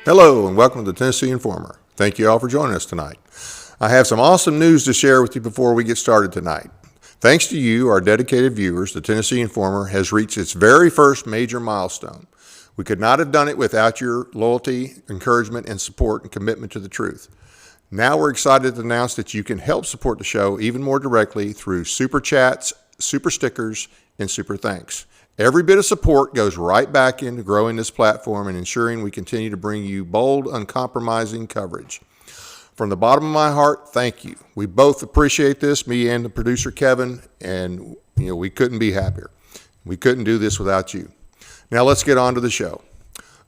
Hello and welcome to the Tennessee Informer. Thank you all for joining us tonight. I have some awesome news to share with you before we get started tonight. Thanks to you, our dedicated viewers, the Tennessee Informer has reached its very first major milestone. We could not have done it without your loyalty, encouragement, and support and commitment to the truth. Now we're excited to announce that you can help support the show even more directly through super chats, super stickers, and super thanks. Every bit of support goes right back into growing this platform and ensuring we continue to bring you bold, uncompromising coverage. From the bottom of my heart, thank you. We both appreciate this, me and the producer Kevin, and we couldn't be happier. We couldn't do this without you. Now let's get on to the show.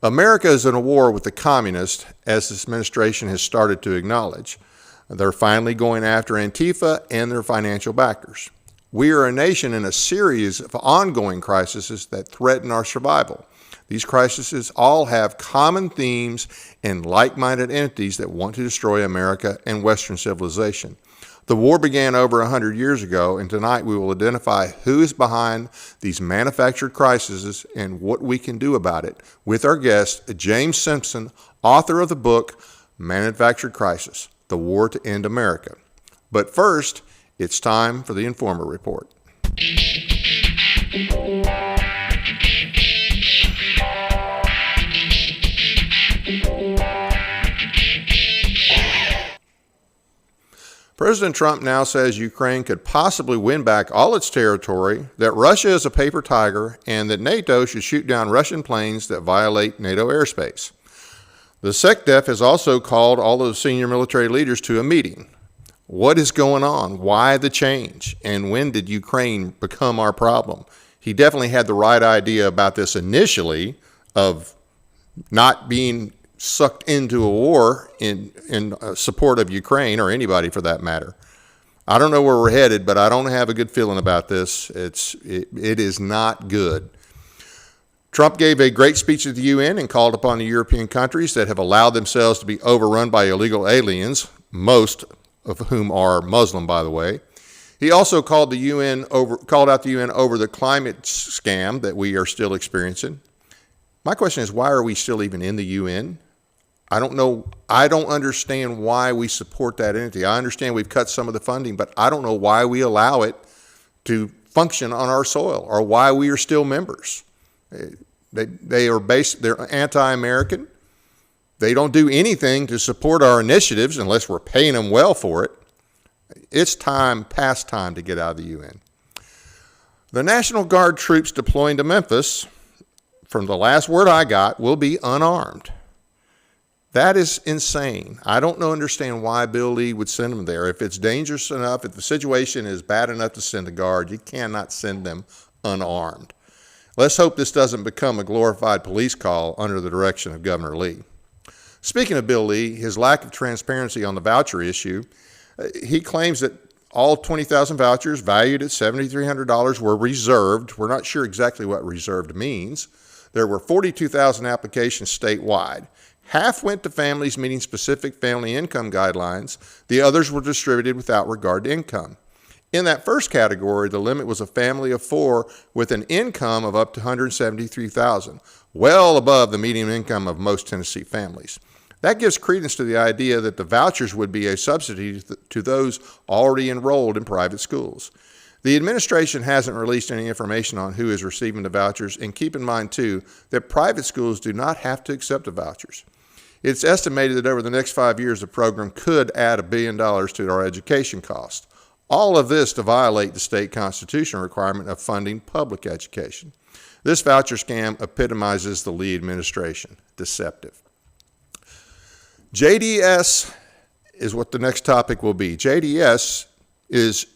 America is in a war with the communists, as this administration has started to acknowledge. They're finally going after Antifa and their financial backers. We are a nation in a series of ongoing crises that threaten our survival. These crises all have common themes and like-minded entities that want to destroy America and Western civilization. The war began over 100 years ago, and tonight we will identify who is behind these manufactured crises and what we can do about it with our guest, James Simpson, author of the book, Manufactured Crises, The War to End America. But first, it's time for the Informer Report. President Trump now says Ukraine could possibly win back all its territory, that Russia is a paper tiger, and that NATO should shoot down Russian planes that violate NATO airspace. The Sept has also called all those senior military leaders to a meeting. What is going on? Why the change? And when did Ukraine become our problem? He definitely had the right idea about this initially of not being sucked into a war in support of Ukraine or anybody for that matter. I don't know where we're headed, but I don't have a good feeling about this. It is not good. Trump gave a great speech at the UN and called upon the European countries that have allowed themselves to be overrun by illegal aliens, most of whom are Muslim, by the way. He also called out the UN over the climate scam that we are still experiencing. My question is, why are we still even in the UN? I don't know. I don't understand why we support that entity. I understand we've cut some of the funding, but I don't know why we allow it to function on our soil or why we are still members. They're anti-American. They don't do anything to support our initiatives unless we're paying them well for it. It's past time to get out of the UN. The National Guard troops deploying to Memphis, from the last word I got, will be unarmed. That is insane. I don't understand why Bill Lee would send them there. If it's dangerous enough, if the situation is bad enough to send a guard, you cannot send them unarmed. Let's hope this doesn't become a glorified police call under the direction of Governor Lee. Speaking of Bill Lee, his lack of transparency on the voucher issue, he claims that all 20,000 vouchers valued at $7,300 were reserved. We're not sure exactly what reserved means. There were 42,000 applications statewide. Half went to families meeting specific family income guidelines. The others were distributed without regard to income. In that first category, the limit was a family of 4 with an income of up to $173,000, well above the median income of most Tennessee families. That gives credence to the idea that the vouchers would be a subsidy to those already enrolled in private schools. The administration hasn't released any information on who is receiving the vouchers, and keep in mind, too, that private schools do not have to accept the vouchers. It's estimated that over the next 5 years, the program could add $1 billion to our education costs. All of this to violate the state constitutional requirement of funding public education. This voucher scam epitomizes the Lee administration. Deceptive. JDS is what the next topic will be. JDS is,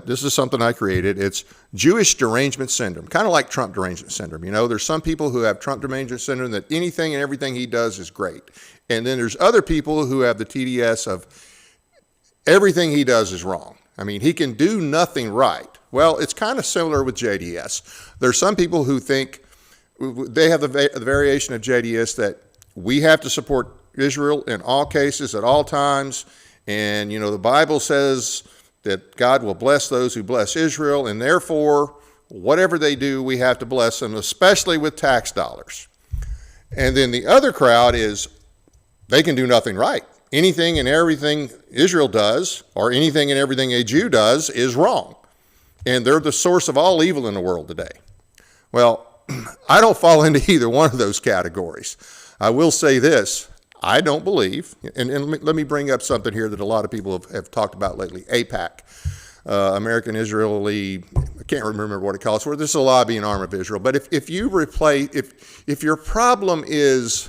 this is something I created. It's Jewish derangement syndrome, kind of like Trump derangement syndrome. There's some people who have Trump derangement syndrome that anything and everything he does is great. And then there's other people who have the TDS of everything he does is wrong. I mean, he can do nothing right. Well, it's kind of similar with JDS. There's some people who think they have the variation of JDS that we have to support Israel in all cases at all times. And, the Bible says that God will bless those who bless Israel, and therefore, whatever they do, we have to bless them, especially with tax dollars. And then the other crowd is they can do nothing right. Anything and everything Israel does, or anything and everything a Jew does, is wrong. And they're the source of all evil in the world today. Well, I don't fall into either one of those categories. I will say this. I don't believe, and let me bring up something here that a lot of people have talked about lately, AIPAC, American Israeli, I can't remember what it calls for. This is a lobbying arm of Israel. But if your problem is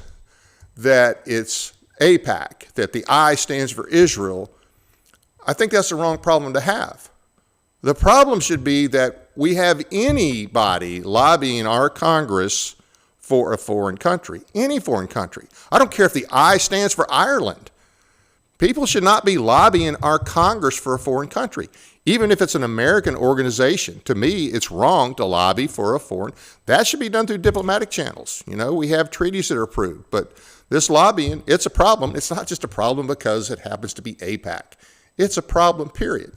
that it's AIPAC, that the I stands for Israel, I think that's the wrong problem to have. The problem should be that we have anybody lobbying our Congress for a foreign country, any foreign country. I don't care if the I stands for Ireland. People should not be lobbying our Congress for a foreign country. Even if it's an American organization, to me, it's wrong to lobby for a foreign. That should be done through diplomatic channels. You know, we have treaties that are approved, but this lobbying, it's a problem. It's not just a problem because it happens to be AIPAC. It's a problem, period.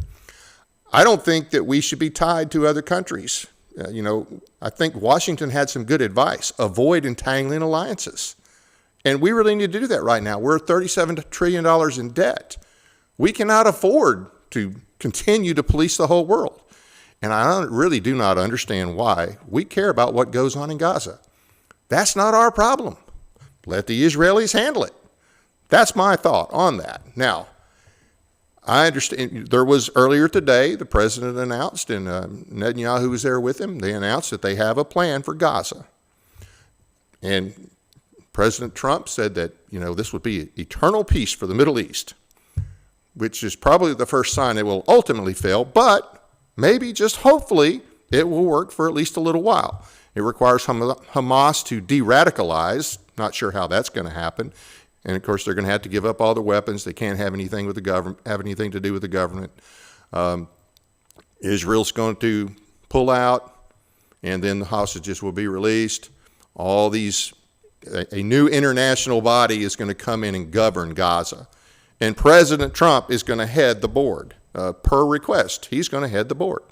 I don't think that we should be tied to other countries. I think Washington had some good advice. Avoid entangling alliances. And we really need to do that right now. We're $37 trillion in debt. We cannot afford to continue to police the whole world. And I really do not understand why we care about what goes on in Gaza. That's not our problem. Let the Israelis handle it. That's my thought on that. Now, I understand there was earlier today, the president announced, and Netanyahu was there with him, they announced that they have a plan for Gaza. And President Trump said that, this would be eternal peace for the Middle East, which is probably the first sign it will ultimately fail, but maybe, just hopefully, it will work for at least a little while. It requires Hamas to de-radicalize. Not sure how that's going to happen. And of course, they're going to have to give up all the weapons. They can't have anything with the government, have anything to do with the government. Israel's going to pull out, and then the hostages will be released. A new international body is going to come in and govern Gaza. And President Trump is going to head the board. Per request, he's going to head the board.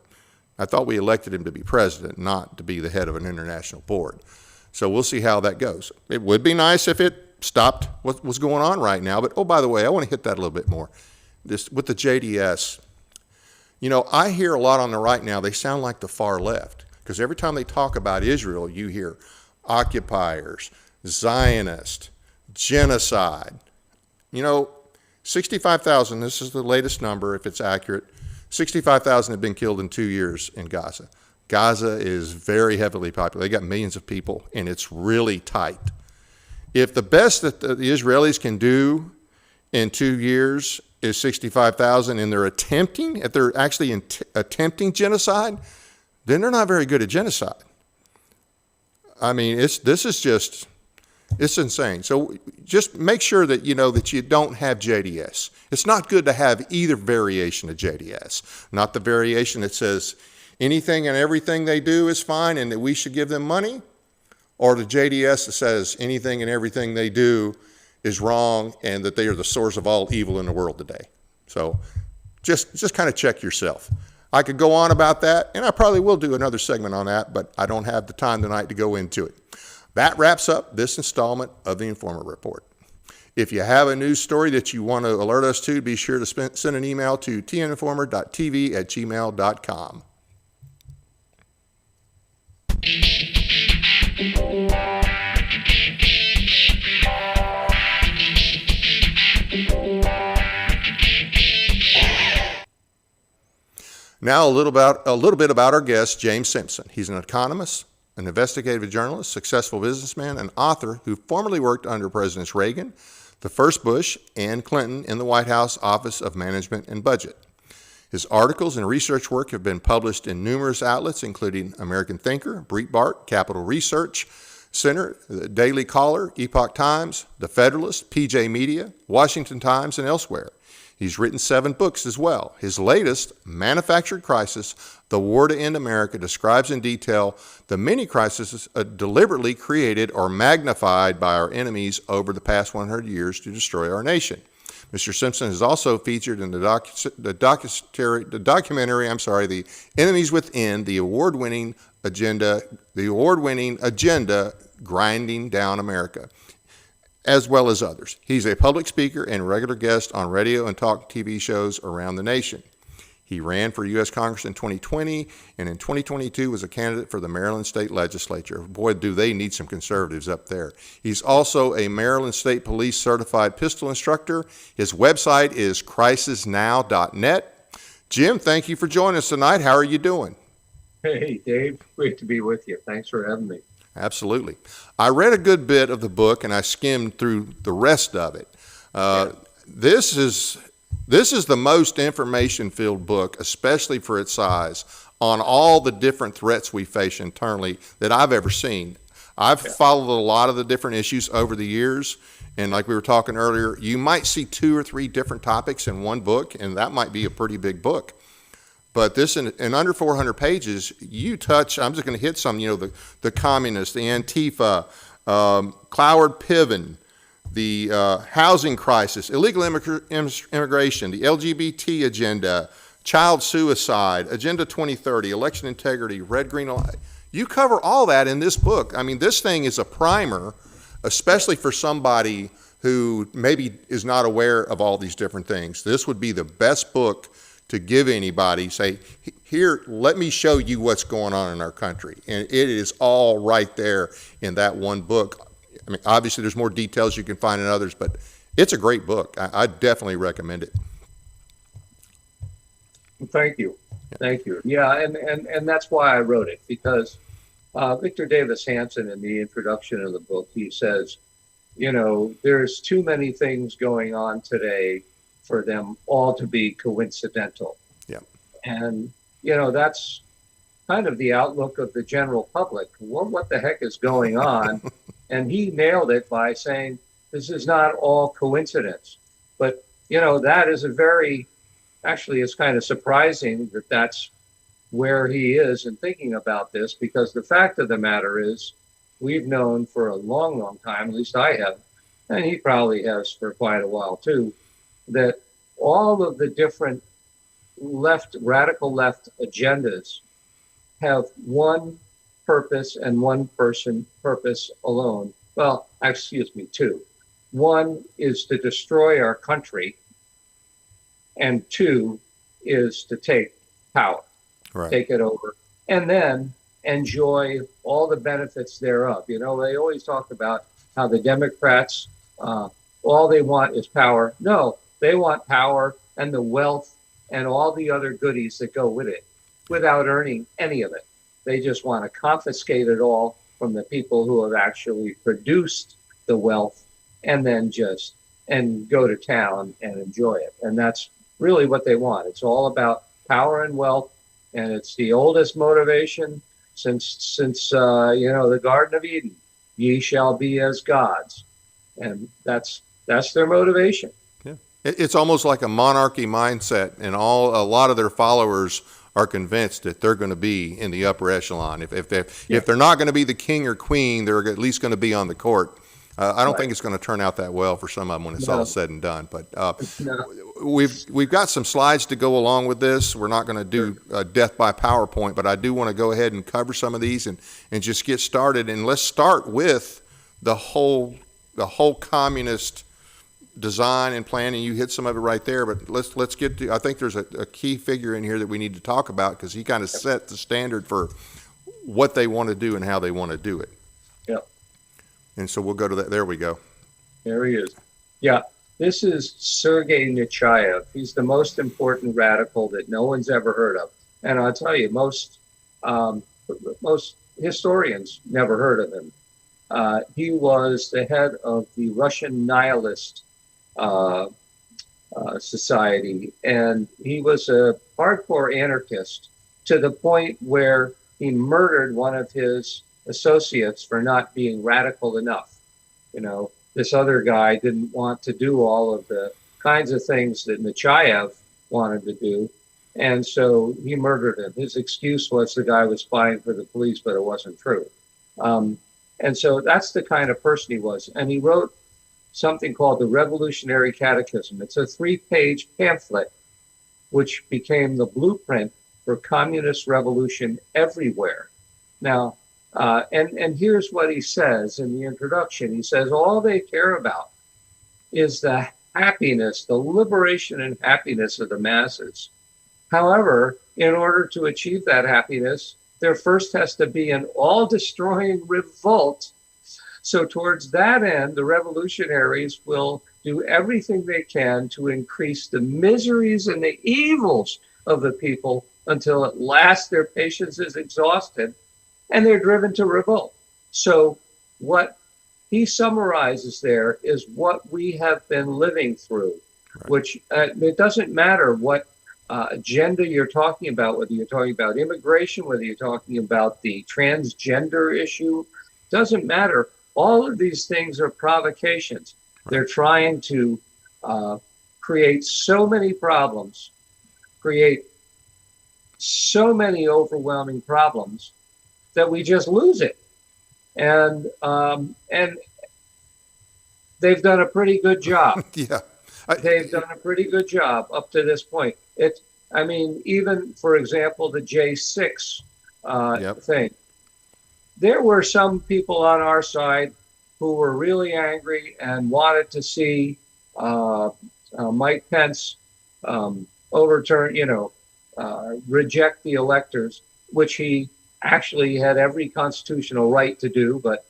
I thought we elected him to be president, not to be the head of an international board. So we'll see how that goes. It would be nice if it stopped what was going on right now. But, oh, by the way, I want to hit that a little bit more. This with the JDS. I hear a lot on the right now, they sound like the far left. Because every time they talk about Israel, you hear occupiers, Zionist, genocide. 65,000, this is the latest number, if it's accurate, 65,000 have been killed in 2 years in Gaza. Gaza is very heavily populated. They got millions of people, and it's really tight. If the best that the Israelis can do in 2 years is 65,000, and they're actually attempting genocide, then they're not very good at genocide. I mean, it's insane. So just make sure that that you don't have JDS. It's not good to have either variation of JDS, not the variation that says anything and everything they do is fine and that we should give them money, or the JDS that says anything and everything they do is wrong and that they are the source of all evil in the world today. So just kind of check yourself. I could go on about that, and I probably will do another segment on that, but I don't have the time tonight to go into it. That wraps up this installment of the Informer Report. If you have a news story that you want to alert us to, be sure to send an email to tninformer.tv@gmail.com. Now a little bit about our guest, James Simpson. He's an economist, an investigative journalist, successful businessman, and author who formerly worked under Presidents Reagan, the first Bush, and Clinton in the White House Office of Management and Budget. His articles and research work have been published in numerous outlets, including American Thinker, Breitbart, Capital Research Center, the Daily Caller, Epoch Times, The Federalist, PJ Media, Washington Times, and elsewhere. He's written 7 books as well. His latest, Manufactured Crises, The War to End America, describes in detail the many crises deliberately created or magnified by our enemies over the past 100 years to destroy our nation. Mr. Simpson is also featured in the documentary, The Enemies Within, the award-winning agenda, Grinding Down America. as well as others. He's a public speaker and regular guest on radio and talk TV shows around the nation. He ran for U.S. Congress in 2020, and in 2022 was a candidate for the Maryland State Legislature. Boy, do they need some conservatives up there. He's also a Maryland State Police certified pistol instructor. His website is crisisnow.net. Jim, thank you for joining us tonight. How are you doing? Hey, Dave. Great to be with you. Thanks for having me. Absolutely. I read a good bit of the book, and I skimmed through the rest of it. This is the most information-filled book, especially for its size, on all the different threats we face internally that I've ever seen. I've followed a lot of the different issues over the years, and like we were talking earlier, you might see 2 or 3 different topics in one book, and that might be a pretty big book. But this, in under 400 pages, you touch, I'm just going to hit some, the communists, the Antifa, Cloward Piven, the housing crisis, illegal immigration, the LGBT agenda, child suicide, Agenda 2030, election integrity, red, green, you cover all that in this book. I mean, this thing is a primer, especially for somebody who maybe is not aware of all these different things. This would be the best book to give anybody, say, here, let me show you what's going on in our country. And it is all right there in that one book. I mean, obviously there's more details you can find in others, but it's a great book. I definitely recommend it. Thank you. Thank you. Yeah, and that's why I wrote it, because Victor Davis Hanson, in the introduction of the book, he says, there's too many things going on today for them all to be coincidental. Yeah. And, that's kind of the outlook of the general public. Well, what the heck is going on? And he nailed it by saying, this is not all coincidence. But, that is actually it's kind of surprising that that's where he is in thinking about this, because the fact of the matter is we've known for a long, long time, at least I have, and he probably has for quite a while too, that all of the different radical left agendas have one purpose and one purpose alone. Well, excuse me, 2. One is to destroy our country, and 2 is to take power, take it over, and then enjoy all the benefits thereof. They always talk about how the Democrats, all they want is power. No, they want power and the wealth and all the other goodies that go with it without earning any of it. They just want to confiscate it all from the people who have actually produced the wealth and then and go to town and enjoy it. And that's really what they want. It's all about power and wealth, and it's the oldest motivation since the Garden of Eden. Ye shall be as gods, and that's their motivation. Yeah, it's almost like a monarchy mindset, and a lot of their followers are convinced that they're going to be in the upper echelon. If they're not going to be the king or queen, they're at least going to be on the court. I don't think it's going to turn out that well for some of them when it's all said and done. But we've got some slides to go along with this. We're not going to do death by PowerPoint, but I do want to go ahead and cover some of these and just get started. And let's start with the whole communist design and plan. And you hit some of it right there. But let's get to. I think there's a key figure in here that we need to talk about, because he kind of set the standard for what they want to do and how they want to do it. Yeah. And so we'll go to that. There we go. There he is. Yeah, this is Sergei Nechayev. He's the most important radical that no one's ever heard of. And I'll tell you, most historians never heard of him. He was the head of the Russian nihilist society, and he was a hardcore anarchist to the point where he murdered one of his associates for not being radical enough. This other guy didn't want to do all of the kinds of things that Nechayev wanted to do, and so he murdered him. His excuse was the guy was spying for the police, but it wasn't true. And so that's the kind of person he was. And he wrote something called the Revolutionary Catechism. It's a 3-page pamphlet which became the blueprint for communist revolution everywhere. Now, And here's what he says in the introduction. He says, all they care about is the happiness, the liberation and happiness of the masses. However, in order to achieve that happiness, there first has to be an all-destroying revolt. So towards that end, the revolutionaries will do everything they can to increase the miseries and the evils of the people until at last their patience is exhausted and they're driven to revolt. So what he summarizes there is what we have been living through, right. Which it doesn't matter what agenda you're talking about, whether you're talking about immigration, whether you're talking about the transgender issue, doesn't matter. All of these things are provocations. Right. They're trying to create so many problems, create so many overwhelming problems that we just lose it. And they've done a pretty good job. Yeah. They've done a pretty good job up to this point. Even, for example, the J6 thing. There were some people on our side who were really angry and wanted to see Mike Pence overturn, reject the electors, which he actually had every constitutional right to do, but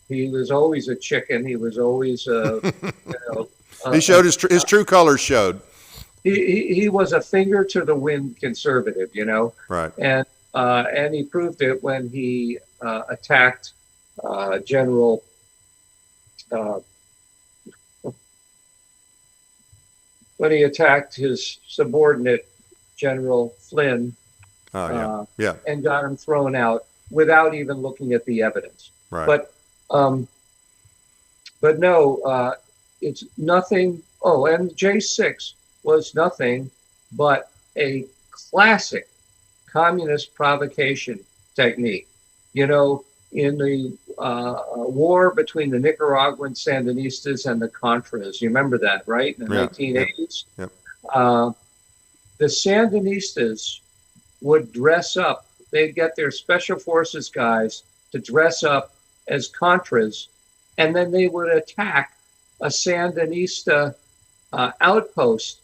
he was always a chicken. He was always, he showed his true colors showed. He was a finger to the wind conservative, Right. And he proved it when he attacked General. When he attacked his subordinate, General Flynn, and got him thrown out without even looking at the evidence. Right. But no, it's nothing. Oh, and J6 was nothing but a classic communist provocation technique. In the war between the Nicaraguan Sandinistas and the Contras, you remember that, right? In the 1980s? Yep. The Sandinistas would dress up. They'd get their special forces guys to dress up as Contras, and then they would attack a Sandinista outpost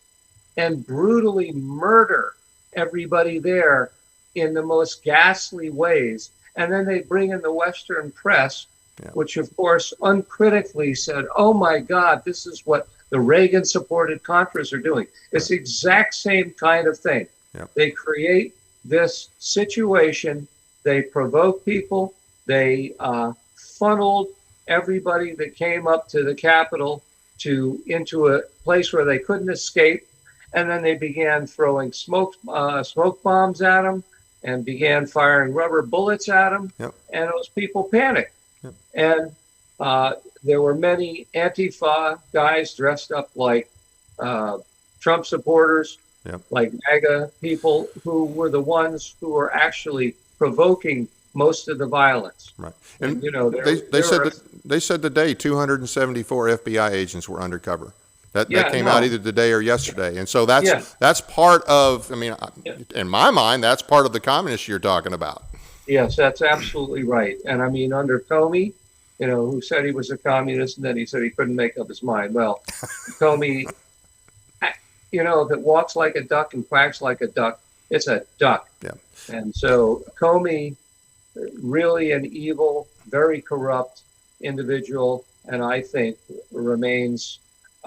and brutally murder everybody there in the most ghastly ways. And then they bring in the Western press, which of course uncritically said, oh my God, this is what the Reagan supported Contras are doing. It's the exact same kind of thing. Yep. They create this situation, they provoke people, they funneled everybody that came up to the Capitol into a place where they couldn't escape. And then they began throwing smoke bombs at them and began firing rubber bullets at them. Yep. And those people panicked. Yep. And there were many Antifa guys dressed up like Trump supporters, like MAGA people, who were the ones who were actually provoking most of the violence. Right. And they said today 274 FBI agents were undercover. That came out either today or yesterday. And so that's part of, in my mind, that's part of the communists you're talking about. Yes, that's absolutely right. And under Comey, who said he was a communist and then he said he couldn't make up his mind. Well, Comey, if it walks like a duck and quacks like a duck, it's a duck. Yeah. And so Comey, really an evil, very corrupt individual, and I think remains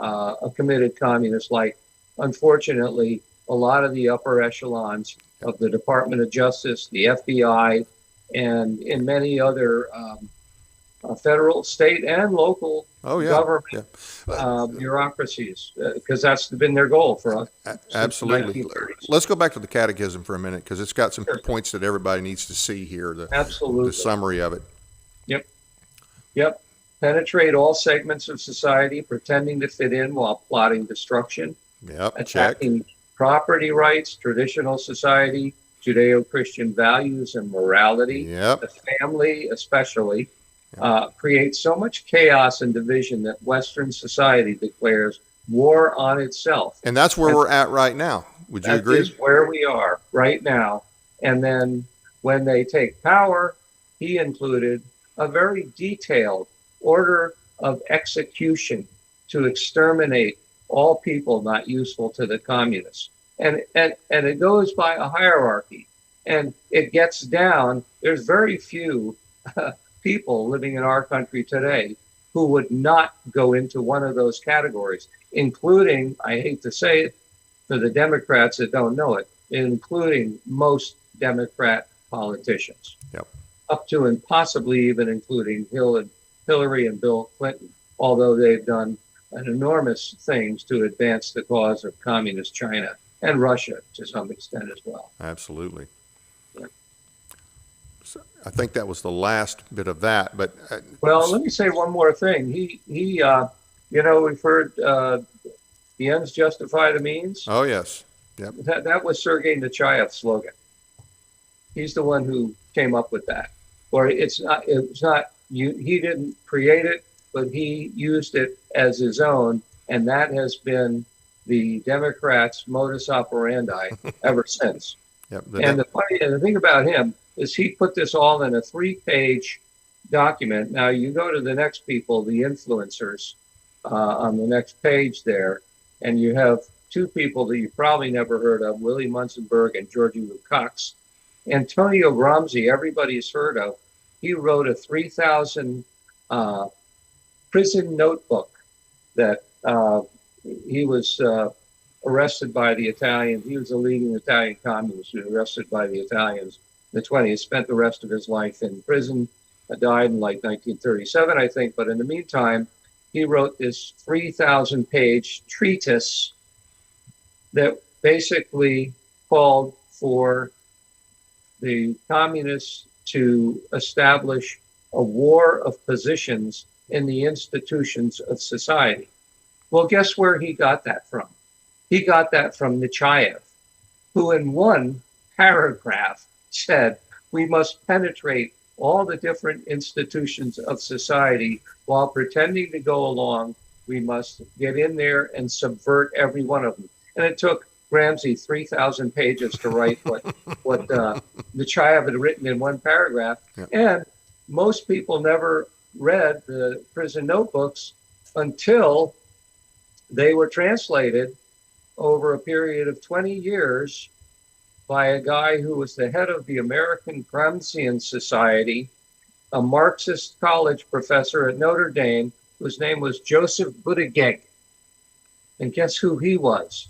a committed communist, like, unfortunately, a lot of the upper echelons of the Department of Justice, the FBI, and in many other federal, state, and local government bureaucracies, because that's been their goal for us. Absolutely. Let's go back to the catechism for a minute, because it's got some points that everybody needs to see here, the summary of it. Yep. Penetrate all segments of society, pretending to fit in while plotting destruction. Attacking property rights, traditional society, Judeo-Christian values and morality, the family especially, create so much chaos and division that Western society declares war on itself. And that's where we're at right now. Would you agree? That is where we are right now. And then when they take power, he included a very detailed order of execution to exterminate all people not useful to the communists. And it goes by a hierarchy. And it gets down, there's very few people living in our country today who would not go into one of those categories, including, I hate to say it for the Democrats that don't know it, including most Democrat politicians. Yep. Up to and possibly even including Hillary and Bill Clinton, although they've done an enormous things to advance the cause of communist China and Russia to some extent as well. Absolutely. Yeah. So I think that was the last bit of that. But well, let me say one more thing. He we've heard the ends justify the means. Oh yes, yep. That was Sergei Nechayev's slogan. He's the one who came up with that. Or it's not. He didn't create it, but he used it as his own, and that has been the Democrats' modus operandi ever since. Yep. And the thing about him is he put this all in a 3-page document. Now you go to the next people, the influencers, on the next page there, and you have 2 people that you probably never heard of, Willie Munzenberg and Georgie Lukács. Antonio Gramsci, everybody's heard of. He wrote a 3,000 prison notebook that he was arrested by the Italians. He was a leading Italian communist who was arrested by the Italians in the 20s, spent the rest of his life in prison, died in like 1937, I think. But in the meantime, he wrote this 3,000-page treatise that basically called for the communists to establish a war of positions in the institutions of society. Well, guess where he got that from? He got that from Nechayev, who in one paragraph said, we must penetrate all the different institutions of society while pretending to go along. We must get in there and subvert every one of them. And it took Gramsci 3,000 pages to write what Nechayev had written in one paragraph. Yeah. And most people never read the prison notebooks until they were translated over a period of 20 years by a guy who was the head of the American Gramscian Society, a Marxist college professor at Notre Dame, whose name was Joseph Buttigieg. And guess who he was?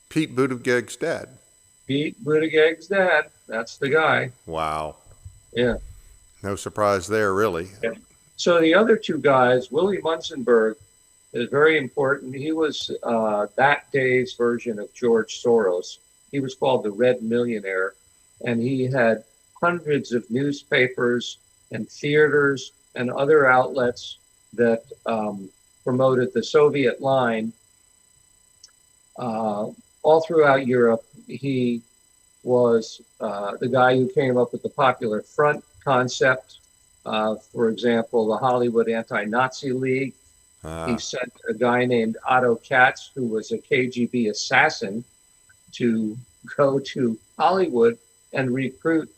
Pete Buttigieg's dad. Pete Buttigieg's dad. That's the guy. Wow. Yeah. No surprise there, really. Yeah. So the other 2 guys, Willie Munzenberg, is very important. He was that day's version of George Soros. He was called the Red Millionaire, and he had hundreds of newspapers and theaters and other outlets that promoted the Soviet line all throughout Europe. He was the guy who came up with the Popular Front concept. For example, the Hollywood Anti-Nazi League. He sent a guy named Otto Katz, who was a KGB assassin, to go to Hollywood and recruit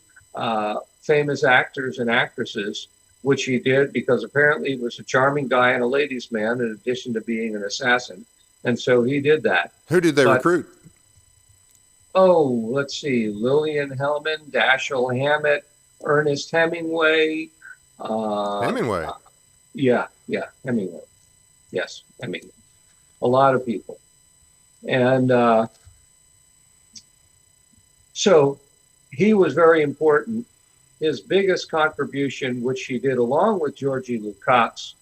famous actors and actresses, which he did because apparently he was a charming guy and a ladies' man in addition to being an assassin. And so he did that. Who did they recruit? Oh, let's see. Lillian Hellman, Dashiell Hammett, Ernest Hemingway. Hemingway? Yeah, Hemingway. Yes, Hemingway. A lot of people. And so he was very important. His biggest contribution, which he did along with Georgie Lukács,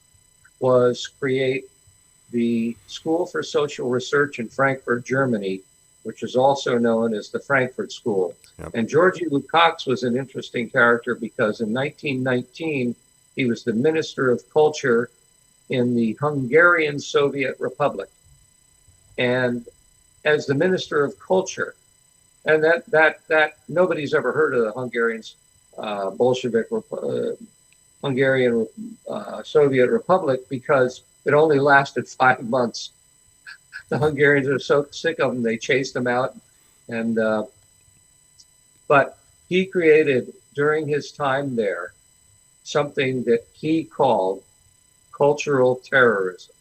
was create the School for Social Research in Frankfurt, Germany, which is also known as the Frankfurt School. Yep. And Georgie Lukács was an interesting character because in 1919, he was the Minister of Culture in the Hungarian Soviet Republic. And as the Minister of Culture, and that nobody's ever heard of the Hungarians, Bolshevik Hungarian Soviet Republic because it only lasted 5 months. The Hungarians are so sick of them, they chased them out. And but he created, during his time there, something that he called cultural terrorism.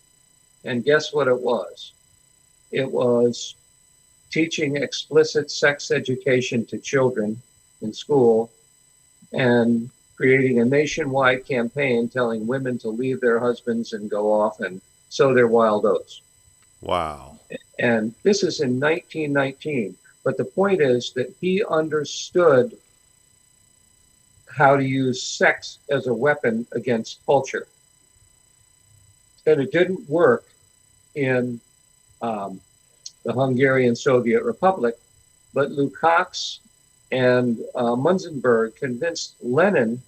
And guess what it was? It was teaching explicit sex education to children in school and creating a nationwide campaign telling women to leave their husbands and go off and sow their wild oats. Wow. And this is in 1919. But the point is that he understood how to use sex as a weapon against culture. And it didn't work in the Hungarian Soviet Republic, but Lukács and Munzenberg convinced Lenin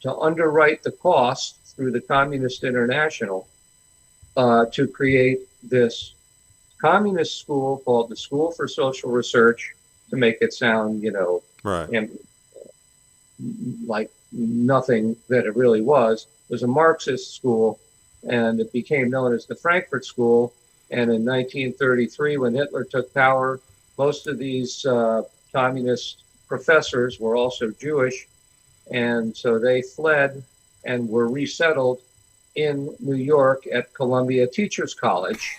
to underwrite the cost through the Communist International to create this communist school called the School for Social Research, to make it sound, Right. like nothing that it really was. It was a Marxist school, and it became known as the Frankfurt School. And in 1933, when Hitler took power, most of these communist professors were also Jewish, and so they fled and were resettled in New York at Columbia Teachers College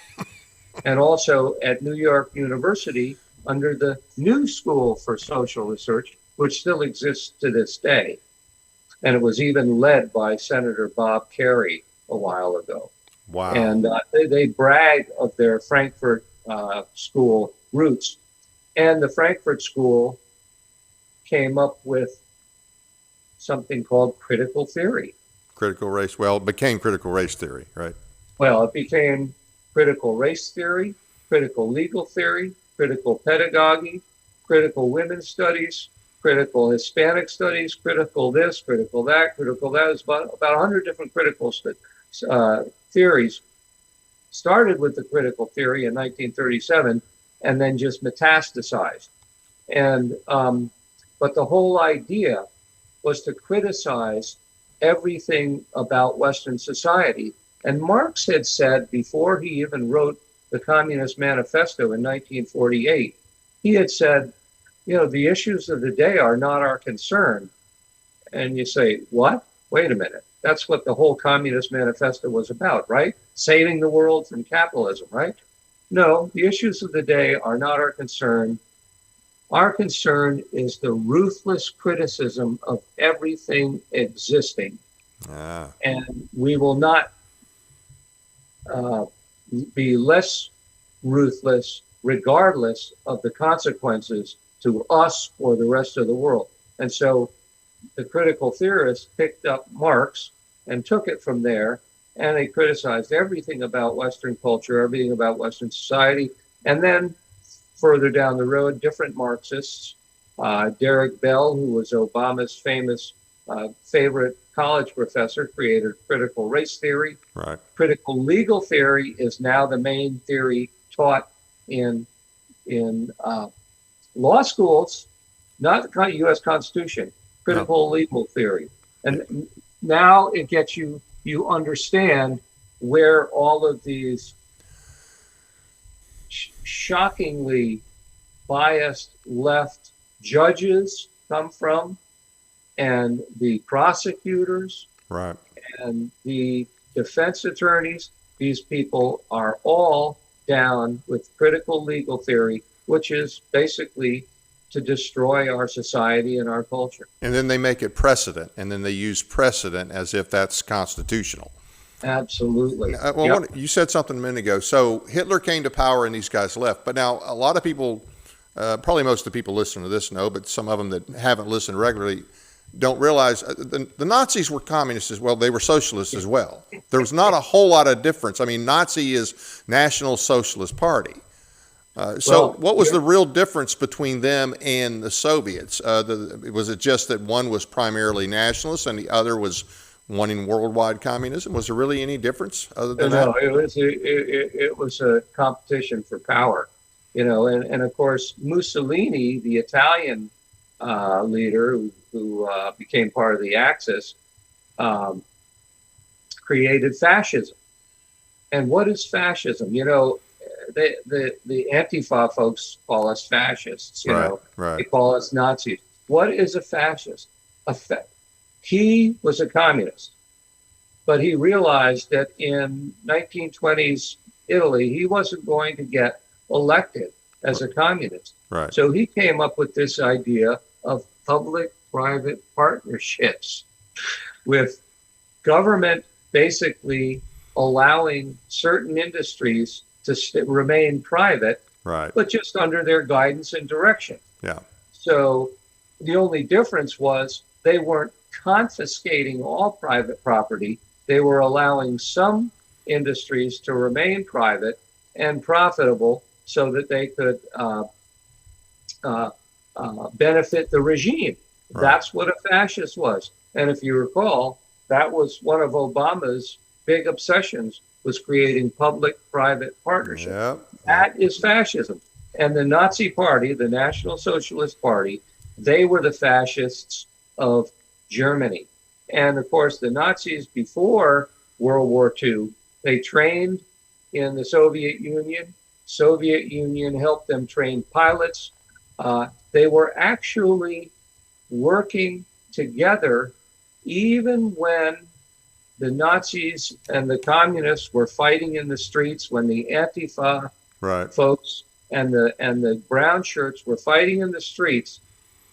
and also at New York University under the New School for Social Research, which still exists to this day. And it was even led by Senator Bob Kerrey a while ago. Wow. And they brag of their Frankfurt School roots. And the Frankfurt School came up with something called critical theory. Critical race. Well, it became critical race theory, right? Well, it became critical race theory, critical legal theory, critical pedagogy, critical women's studies, critical Hispanic studies, critical this, critical that, critical that. It's about 100 different critical theories. Started with the critical theory in 1937 and then just metastasized. And but the whole idea was to criticize everything about Western society. And Marx had said, before he even wrote the Communist Manifesto in 1948, he had said, the issues of the day are not our concern. And you say, what? Wait a minute. That's what the whole Communist Manifesto was about, right? Saving the world from capitalism, right? No, the issues of the day are not our concern. Our concern is the ruthless criticism of everything existing. And we will not be less ruthless regardless of the consequences to us or the rest of the world. And so the critical theorists picked up Marx and took it from there, and they criticized everything about Western culture, everything about Western society. And then further down the road, different Marxists, Derek Bell, who was Obama's famous favorite college professor, created critical race theory. Right. Critical legal theory is now the main theory taught in law schools, not the U.S. Constitution. Critical legal theory, and now it gets you understand where all of these shockingly biased left judges come from, and the prosecutors, right, and the defense attorneys. These people are all down with critical legal theory, which is basically to destroy our society and our culture. And then they make it precedent, and then they use precedent as if that's constitutional. Absolutely. You said something a minute ago. So Hitler came to power and these guys left. But now a lot of people, probably most of the people listening to this know, but some of them that haven't listened regularly don't realize the Nazis were communists as well. They were socialists as well. There was not a whole lot of difference. I mean, Nazi is National Socialist Party. What was the real difference between them and the Soviets? Was it just that one was primarily nationalist and the other was wanting worldwide communism? Was there really any difference other than that? No, it was a competition for power, and of course Mussolini, the Italian leader who became part of the Axis, created fascism. And what is fascism? The Antifa folks call us fascists, Right. They call us Nazis. What is a fascist? He was a communist, but he realized that in 1920s Italy, he wasn't going to get elected as a communist. Right. So he came up with this idea of public-private partnerships with government basically allowing certain industries to remain private, Right. but just under their guidance and direction. Yeah. So the only difference was they weren't confiscating all private property. They were allowing some industries to remain private and profitable so that they could benefit the regime. Right. That's what a fascist was. And if you recall, that was one of Obama's big obsessions, was creating public-private partnerships. Yep. That is fascism. And the Nazi Party, the National Socialist Party, they were the fascists of Germany. And of course, the Nazis before World War II, they trained in the Soviet Union. Soviet Union helped them train pilots. They were actually working together even when the Nazis and the communists were fighting in the streets, when the Antifa Right. folks and the brown shirts were fighting in the streets.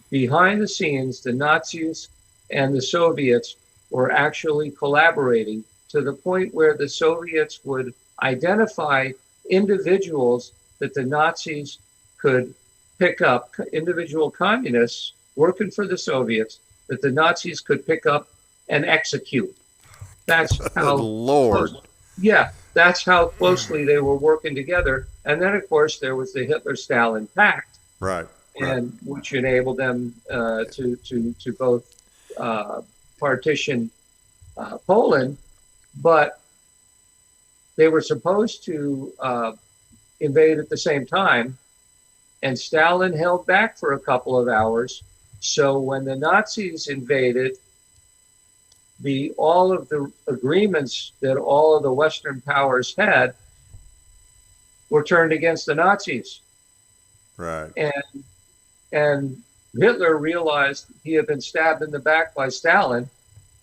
Behind the scenes, the Nazis and the Soviets were actually collaborating to the point where the Soviets would identify individuals that the Nazis could pick up, individual communists working for the Soviets that the Nazis could pick up and execute. That's how Lord. Yeah, that's how closely they were working together. And then, of course, there was the Hitler-Stalin Pact, Right. and which enabled them to both partition Poland, but they were supposed to invade at the same time, and Stalin held back for a couple of hours. So when the Nazis invaded, all of the agreements that all of the Western powers had were turned against the Nazis. Right. And Hitler realized he had been stabbed in the back by Stalin,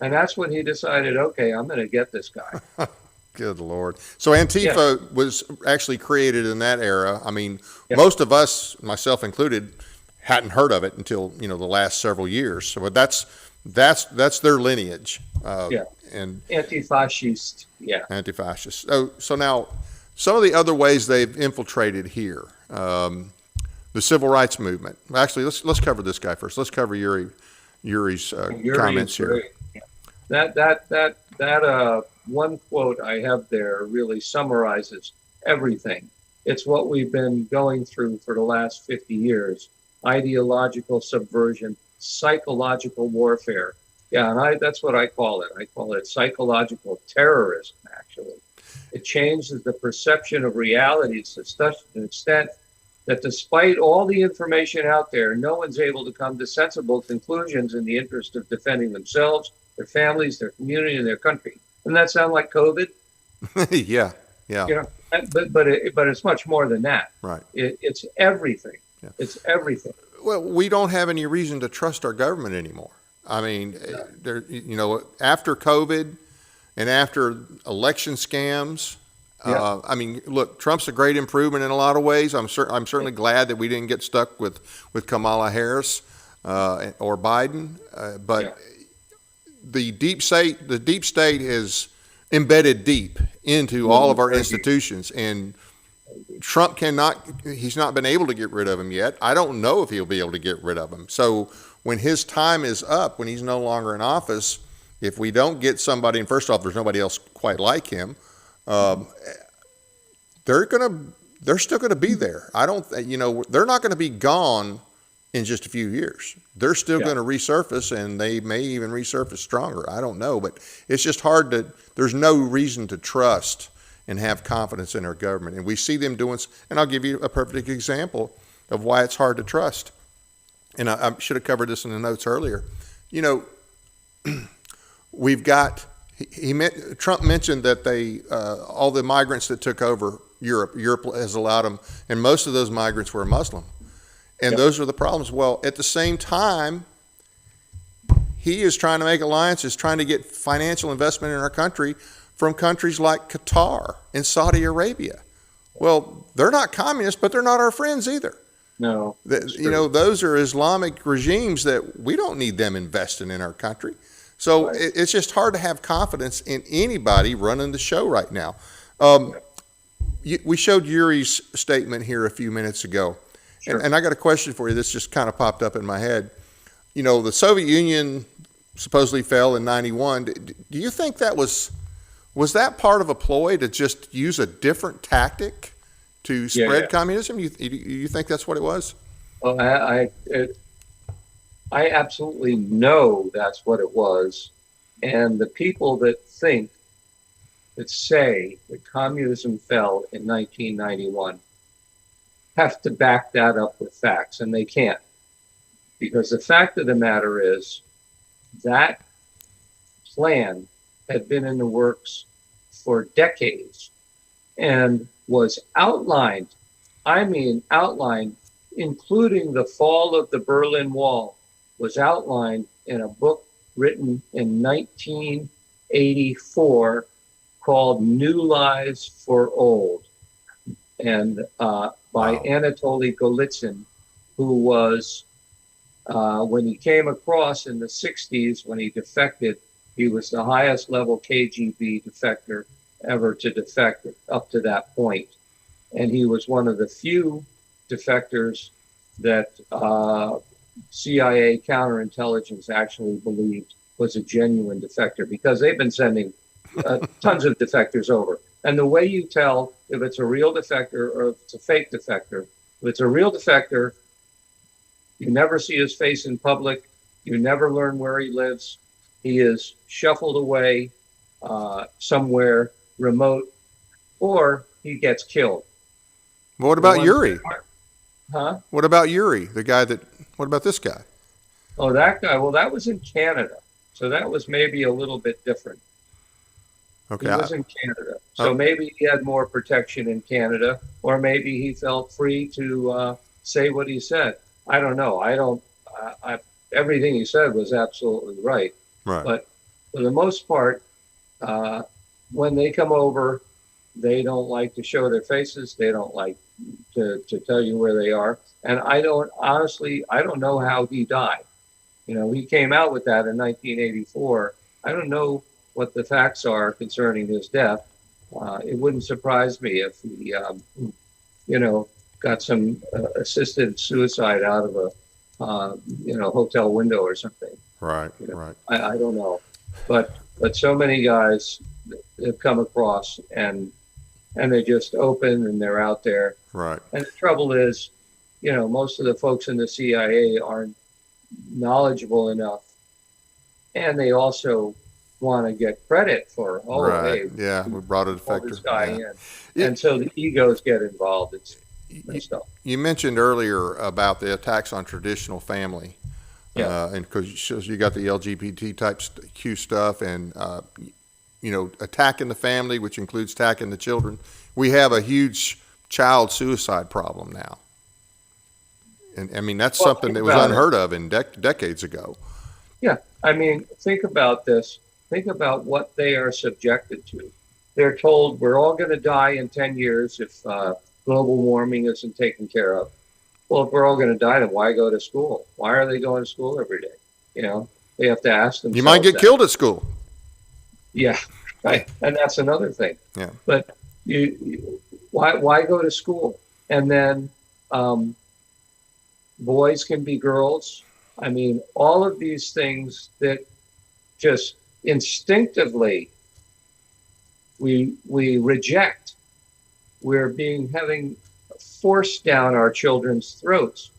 and that's when he decided, okay, I'm going to get this guy. Good Lord. So Antifa was actually created in that era. I mean, most of us, myself included, hadn't heard of it until, the last several years. So that's their lineage. And Anti-fascist. Yeah. Anti-fascist. So now, some of the other ways they've infiltrated here, the civil rights movement. Actually, let's cover this guy first. Let's cover Yuri's comments here. That one quote I have there really summarizes everything. It's what we've been going through for the last 50 years: ideological subversion, psychological warfare. Yeah, and that's what I call it. I call it psychological terrorism, actually. It changes the perception of reality to such an extent that despite all the information out there, no one's able to come to sensible conclusions in the interest of defending themselves, their families, their community, and their country. Doesn't that sound like COVID? Yeah. But it's much more than that. Right. It's everything. Yeah. It's everything. Well, we don't have any reason to trust our government anymore. I mean, after COVID and after election scams, I mean, look, Trump's a great improvement in a lot of ways. I'm certainly glad that we didn't get stuck with Kamala Harris or Biden, but the deep state is embedded deep into all of our institutions, and Trump he's not been able to get rid of them yet. I don't know if he'll be able to get rid of them. So when his time is up, when he's no longer in office, if we don't get somebody, and first off, there's nobody else quite like him, they're still gonna be there. They're not gonna be gone in just a few years. They're still going to resurface, and they may even resurface stronger. I don't know, but it's just there's no reason to trust and have confidence in our government. And we see them doing, and I'll give you a perfect example of why it's hard to trust. And I should have covered this in the notes earlier. We've got, Trump mentioned that all the migrants that took over Europe has allowed them, and most of those migrants were Muslim. And those are the problems. Well, at the same time, he is trying to make alliances, trying to get financial investment in our country from countries like Qatar and Saudi Arabia. Well, they're not communists, but they're not our friends either. No. Those are Islamic regimes that we don't need them investing in our country. So Right. it's just hard to have confidence in anybody running the show right now. We showed Yuri's statement here a few minutes ago, Sure. and I got a question for you. This just kind of popped up in my head. The Soviet Union supposedly fell in '91. Do you think that was that part of a ploy to just use a different tactic to spread communism? You think that's what it was? Well, I absolutely know that's what it was. And the people that say that communism fell in 1991 have to back that up with facts, and they can't. Because the fact of the matter is that plan had been in the works for decades and was outlined, including the fall of the Berlin Wall, was outlined in a book written in 1984 called New Lies for Old, and by Anatoly Golitsyn, who was, when he came across in the 60s, when he defected, he was the highest level KGB defector ever to defect up to that point. And he was one of the few defectors that CIA counterintelligence actually believed was a genuine defector, because they've been sending tons of defectors over. And the way you tell if it's a real defector or if it's a fake defector, if it's a real defector, you never see his face in public. You never learn where he lives. He is shuffled away somewhere remote, or he gets killed. What about Yuri? Huh? What about Yuri, what about this guy? Oh, that guy. Well, that was in Canada. So that was maybe a little bit different. Okay. He was in Canada. So maybe he had more protection in Canada, or maybe he felt free to say what he said. I don't know. Everything he said was absolutely right. Right. But for the most part, when they come over, they don't like to show their faces. They don't like to tell you where they are. And I don't know how he died. He came out with that in 1984. I don't know what the facts are concerning his death. It wouldn't surprise me if he, got some assisted suicide out of a, hotel window or something. Right. Right. I don't know, but so many guys have come across and they're just open and they're out there. Right. And the trouble is, most of the folks in the CIA aren't knowledgeable enough, and they also want to get credit for, right. Hey, yeah, we brought a defector. This guy in. And so the egos get involved. It's stuff. You mentioned earlier about the attacks on traditional family. Yeah. And because you got the LGBT type Q stuff and, attacking the family, which includes attacking the children. We have a huge child suicide problem now. And I mean, that's something that was unheard of in decades ago. Yeah. I mean, think about this. Think about what they are subjected to. They're told we're all going to die in 10 years if global warming isn't taken care of. Well, if we're all going to die, then why go to school? Why are they going to school every day? They have to ask themselves. You might get killed at school. Yeah, right. And that's another thing. Yeah. But why go to school? And then boys can be girls. I mean, all of these things that just instinctively we reject. We're having forced down our children's throats,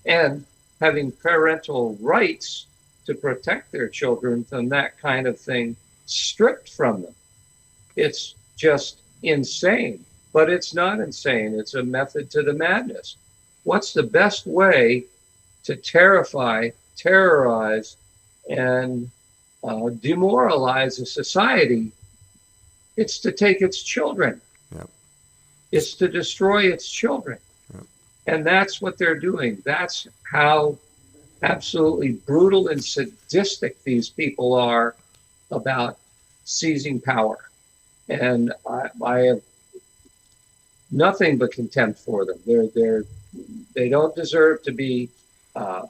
and having parental rights to protect their children from that kind of thing stripped from them. It's just insane, but it's not insane. It's a method to the madness. What's the best way to terrify, terrorize, and demoralize a society? It's to take its children. Yep. It's to destroy its children. Yep. And that's what they're doing. That's how absolutely brutal and sadistic these people are about seizing power. And I have nothing but contempt for them. They don't deserve to be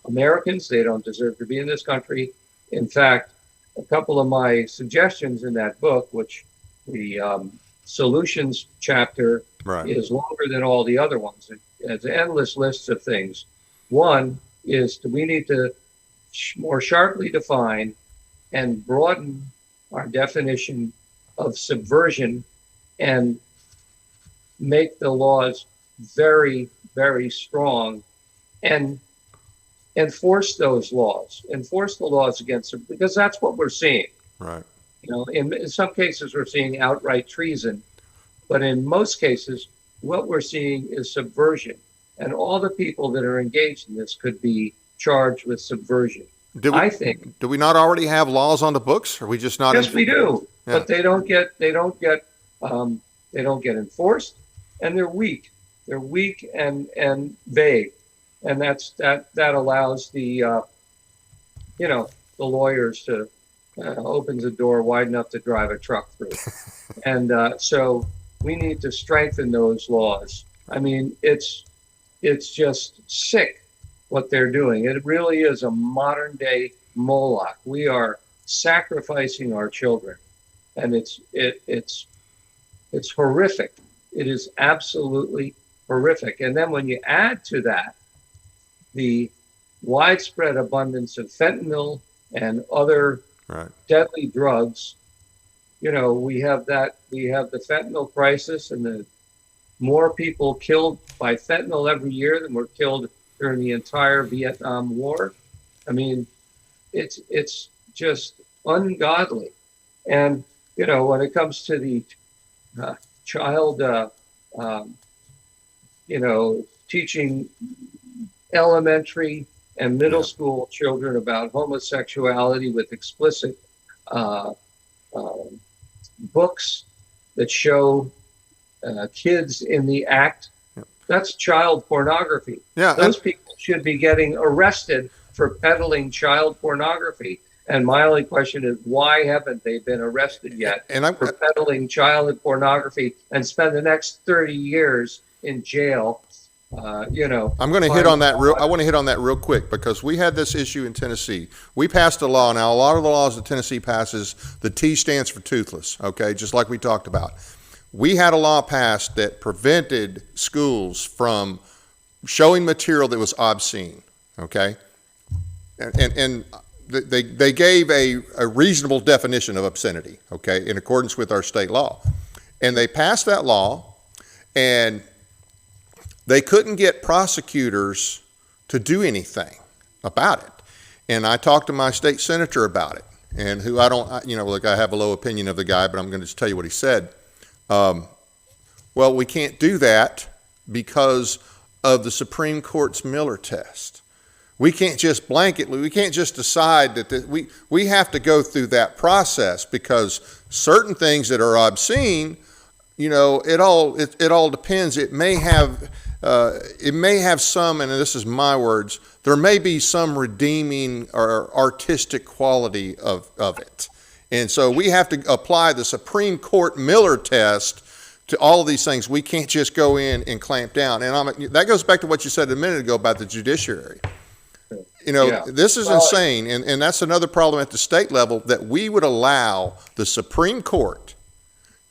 Americans. They don't deserve to be in this country. In fact, a couple of my suggestions in that book, which the solutions chapter Right. is longer than all the other ones. It has endless lists of things. One is we need to more sharply define and broaden our definition of subversion and make the laws very, very strong and enforce those laws, enforce the laws against them, because that's what we're seeing. Right. You know, in some cases we're seeing outright treason, but in most cases, what we're seeing is subversion. And all the people that are engaged in this could be charged with subversion. I think. Do we not already have laws on the books? Are we just not? Yes, we do, Yeah. but they don't get enforced, and they're weak. They're weak and vague, and that allows the the lawyers to opens a door wide enough to drive a truck through, and so we need to strengthen those laws. I mean, it's just sick what they're doing. It really is a modern day Moloch. We are sacrificing our children, and it's horrific. It is absolutely horrific. And then when you add to that the widespread abundance of fentanyl and other Right. deadly drugs, we have the fentanyl crisis, and the more people killed by fentanyl every year than were killed during the entire Vietnam War. I mean, it's just ungodly. And when it comes to the child, teaching elementary and middle school children about homosexuality with explicit books that show kids in the act, that's child pornography. Yeah, Those people should be getting arrested for peddling child pornography. And my only question is, why haven't they been arrested yet for peddling child pornography and spend the next 30 years in jail? I'm going to hit on that I want to hit on that real quick, because we had this issue in Tennessee. We passed a law. Now, a lot of the laws that Tennessee passes, the T stands for toothless, okay, just like we talked about. We had a law passed that prevented schools from showing material that was obscene, okay? And they gave a reasonable definition of obscenity, okay, in accordance with our state law. And they passed that law, and they couldn't get prosecutors to do anything about it. And I talked to my state senator about it, and who I have a low opinion of the guy, but I'm going to just tell you what he said. Well, we can't do that because of the Supreme Court's Miller test. We can't just we can't just decide that we have to go through that process, because certain things that are obscene, it all depends. It may have some, and this is my words, there may be some redeeming or artistic quality of it. And so we have to apply the Supreme Court Miller test to all of these things. We can't just go in and clamp down. And that goes back to what you said a minute ago about the judiciary. This is insane. And that's another problem at the state level, that we would allow the Supreme Court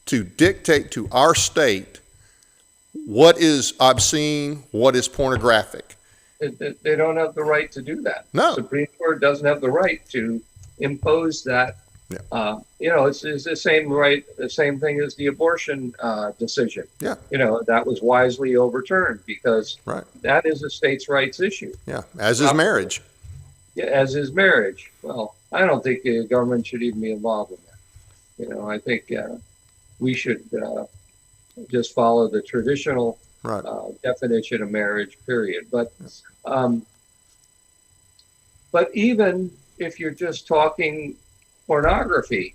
to dictate to our state what is obscene, what is pornographic. They don't have the right to do that. No. The Supreme Court doesn't have the right to impose that. Yeah. It's the same thing as the abortion decision. Yeah. That was wisely overturned, because that is a states' rights issue. Yeah, as is marriage. Yeah, as is marriage. Well, I don't think the government should even be involved in that. I think we should just follow the traditional definition of marriage, period. But even if you're just talking pornography,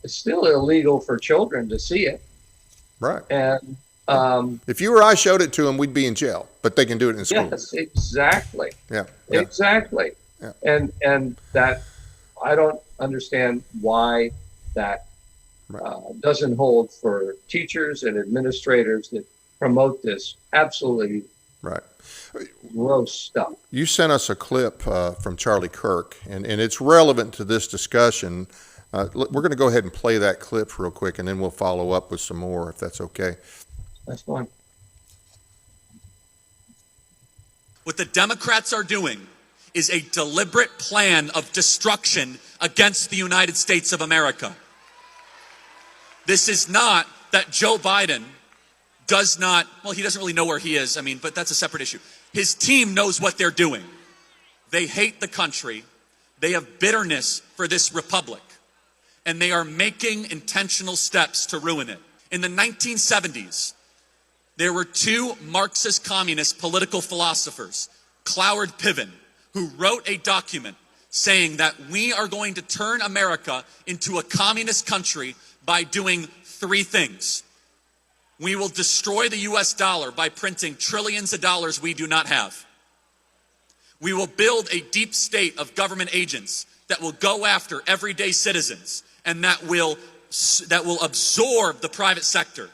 it's still illegal for children to see it. Right. And If you or I showed it to them, we'd be in jail, but they can do it in school. Yes, exactly. Yeah. Exactly. Yeah. And that, I don't understand why that doesn't hold for teachers and administrators that promote this absolutely Right. gross stuff. You sent us a clip from Charlie Kirk, and it's relevant to this discussion. We're going to go ahead and play that clip real quick, and then we'll follow up with some more, if that's okay. That's fine. What the Democrats are doing is a deliberate plan of destruction against the United States of America. This is not that Joe Biden does not, well, he doesn't really know where he is, but that's a separate issue. His team knows what they're doing. They hate the country. They have bitterness for this republic. And they are making intentional steps to ruin it. In the 1970s, there were two Marxist communist political philosophers, Cloward Piven, who wrote a document saying that we are going to turn America into a communist country by doing three things. We will destroy the US dollar by printing trillions of dollars we do not have. We will build a deep state of government agents that will go after everyday citizens and that will absorb the private sector.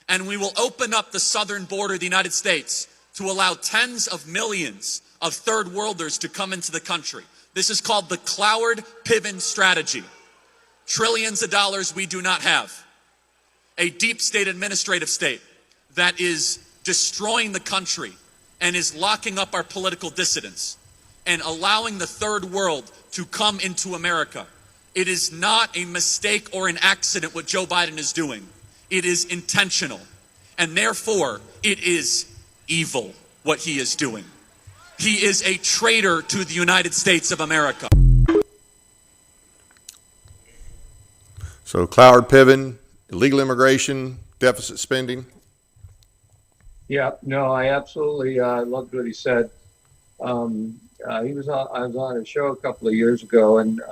And we will open up the southern border of the United States to allow tens of millions of third worlders to come into the country. This is called the Cloward-Piven strategy. Trillions of dollars we do not have. A deep state administrative state that is destroying the country and is locking up our political dissidents and allowing the third world to come into America. It is not a mistake or an accident what Joe Biden is doing. It is intentional. And therefore, it is evil what he is doing. He is a traitor to the United States of America. So Cloward Piven, illegal immigration, deficit spending. Yeah, no, I absolutely loved what he said. I was on a show a couple of years ago, and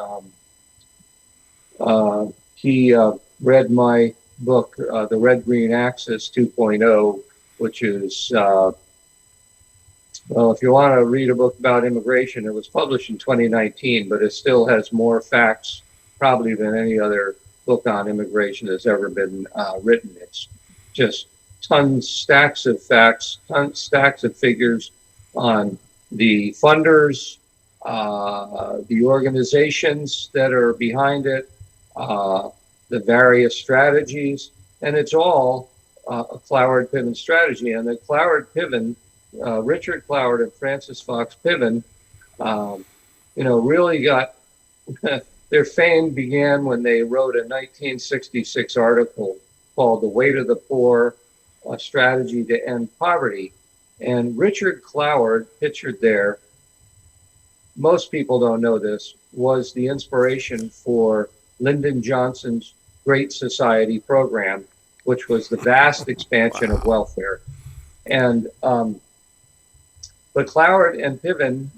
he read my book, The Red Green Axis 2.0, which is, well, if you want to read a book about immigration, it was published in 2019, but it still has more facts probably than any other book on immigration that's ever been written. It's just stacks of facts, stacks of figures on the funders, the organizations that are behind it, the various strategies, and it's all a Cloward-Piven strategy. And the Cloward-Piven, Richard Cloward and Francis Fox Piven, really got their fame began when they wrote a 1966 article called "The Weight of the Poor: A Strategy to End Poverty." And Richard Cloward, pictured there, most people don't know this, was the inspiration for Lyndon Johnson's Great Society program, which was the vast expansion of welfare. And but Cloward and Piven,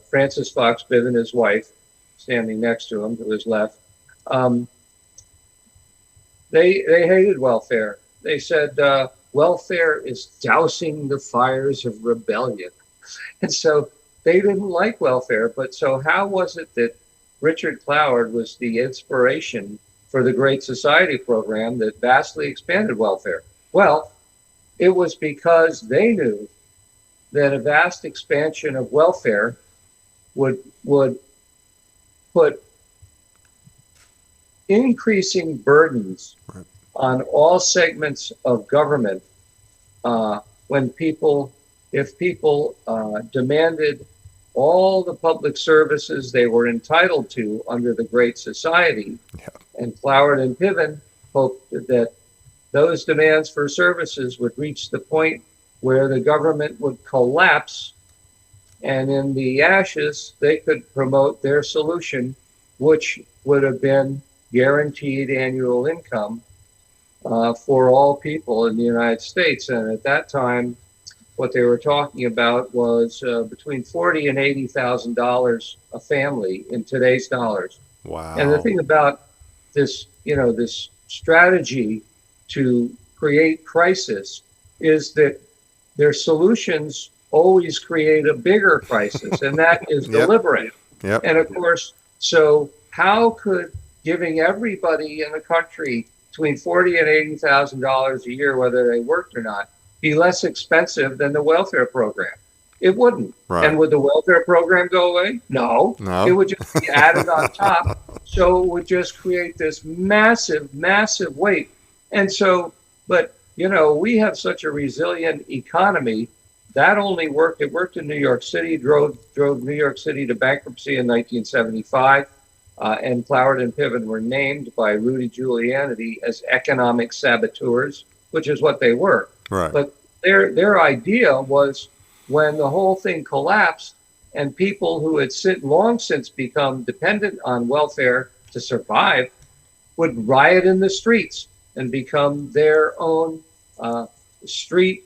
Francis Fox Piven, his wife, standing next to him to his left, they hated welfare. They said welfare is dousing the fires of rebellion. And so they didn't like welfare. But so how was it that Richard Cloward was the inspiration for the Great Society program that vastly expanded welfare? Well, it was because they knew that a vast expansion of welfare would put increasing burdens on all segments of government if people demanded all the public services they were entitled to under the Great Society. Yeah. And Cloward and Piven hoped that those demands for services would reach the point where the government would collapse, and in the ashes, they could promote their solution, which would have been guaranteed annual income for all people in the United States. And at that time, what they were talking about was between $40,000 and $80,000 a family in today's dollars. Wow. And the thing about this, this strategy to create crisis is that their solutions always create a bigger crisis, and that is Yep. deliberate. Yep. And of course, so how could giving everybody in the country between $40,000 and $80,000 a year, whether they worked or not, be less expensive than the welfare program? It wouldn't. Right. And would the welfare program go away? No. No. It would just be added on top. So it would just create this massive, massive weight. And so, but, you know, we have such a resilient economy. That only worked. It worked in New York City, drove New York City to bankruptcy in 1975. And Cloward and Piven were named by Rudy Giuliani as economic saboteurs, which is what they were. Right. But their idea was, when the whole thing collapsed and people who had long since become dependent on welfare to survive would riot in the streets and become their own street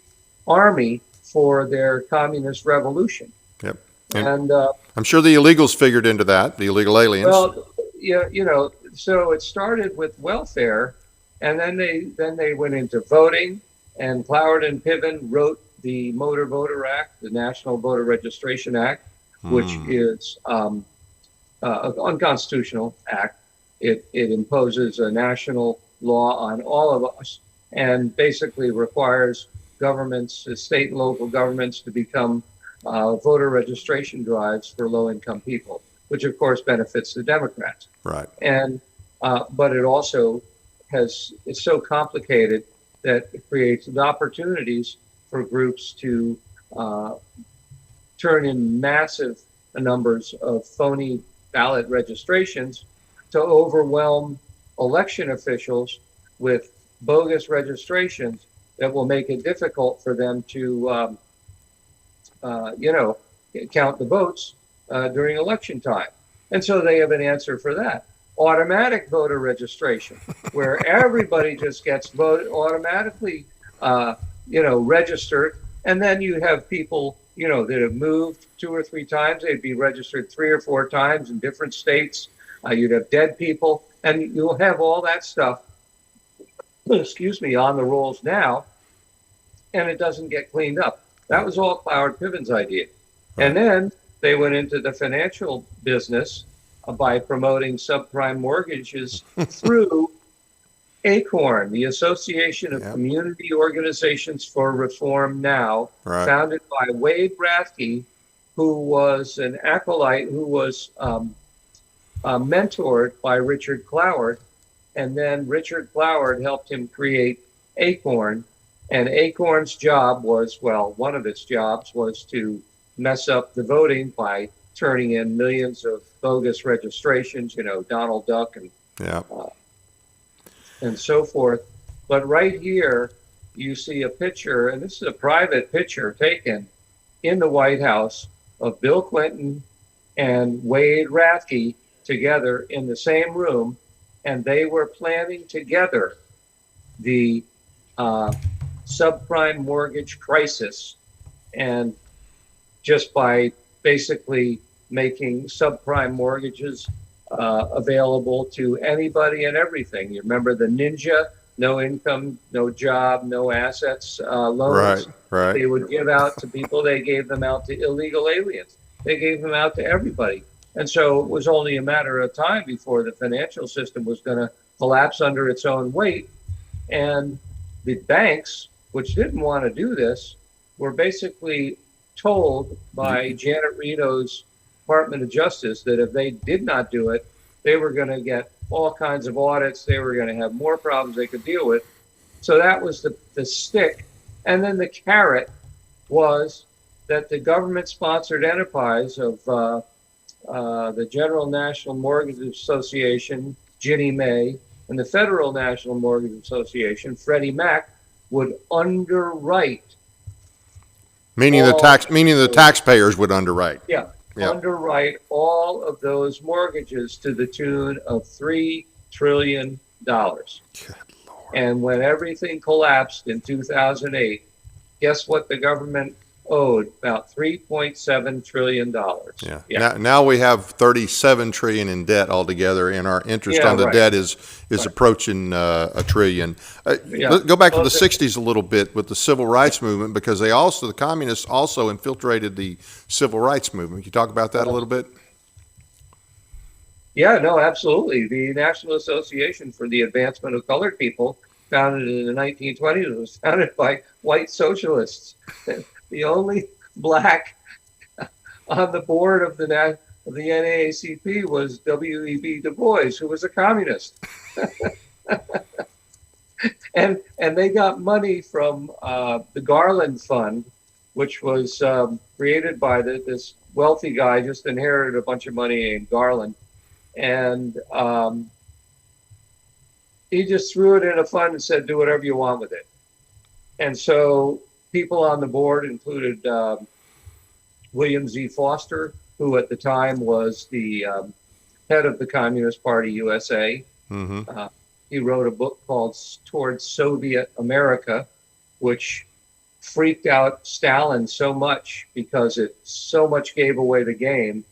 army for their communist revolution. Yep. And I'm sure the illegals figured into that, the illegal aliens. well, yeah, you know, so it started with welfare, and then they went into voting, and Cloward and Piven wrote the Motor Voter Act, the National Voter Registration Act, which is an unconstitutional act. It imposes a national law on all of us and basically requires governments, state and local governments, to become voter registration drives for low-income people, which of course benefits the Democrats. Right. And but it also it's so complicated that it creates the opportunities for groups to turn in massive numbers of phony ballot registrations to overwhelm election officials with bogus registrations that will make it difficult for them to, count the votes during election time. And so they have an answer for that. Automatic voter registration, where everybody just gets voted automatically, registered. And then you have people, that have moved 2 or 3 times. They'd be registered 3 or 4 times in different states. You'd have dead people, and you'll have all that stuff, on the rolls now, and it doesn't get cleaned up. That was all Cloward Piven's idea. And then they went into the financial business by promoting subprime mortgages through ACORN, the Association of Community Organizations for Reform Now, founded by Wade Rathke, who was an acolyte who was mentored by Richard Cloward. And then Richard Cloward helped him create ACORN. And ACORN's job was, one of its jobs was to mess up the voting by turning in millions of bogus registrations, Donald Duck and so forth. But right here, you see a picture, and this is a private picture taken in the White House of Bill Clinton and Wade Rathke together in the same room, and they were planning together the subprime mortgage crisis, and just by basically making subprime mortgages available to anybody and everything. You remember the Ninja, no income, no job, no assets loans. Right. They would give out to people. They gave them out to illegal aliens. They gave them out to everybody. And so it was only a matter of time before the financial system was going to collapse under its own weight. And the banks, which didn't want to do this, were basically told by Janet Reno's Department of Justice that if they did not do it, they were going to get all kinds of audits. They were going to have more problems they could deal with. So that was the stick. And then the carrot was that the government-sponsored enterprise of the General National Mortgage Association, Ginnie Mae, and the Federal National Mortgage Association, Freddie Mac, would underwrite. Meaning the taxpayers would underwrite. Yeah. Underwrite all of those mortgages to the tune of $3 trillion. And when everything collapsed in 2008, guess what the government owed about $3.7 trillion. Yeah. Yeah. Now we have 37 trillion in debt altogether, and our interest Yeah, on the right. debt is Right. approaching a trillion. Yeah. Go back to Well, the 60s a little bit with the civil rights movement, because the communists also infiltrated the civil rights movement. Can you talk about that a little bit? yeah, no, absolutely. The National Association for the Advancement of Colored People, founded in the 1920s, was founded by white socialists. The only black on the board of the NAACP was W.E.B. Du Bois, who was a communist. And they got money from the Garland Fund, which was created by this wealthy guy, just inherited a bunch of money in Garland, and he just threw it in a fund and said, "Do whatever you want with it." And so people on the board included William Z. Foster, who at the time was the head of the Communist Party USA. Mm-hmm. He wrote a book called Towards Soviet America, which freaked out Stalin so much because it so much gave away the game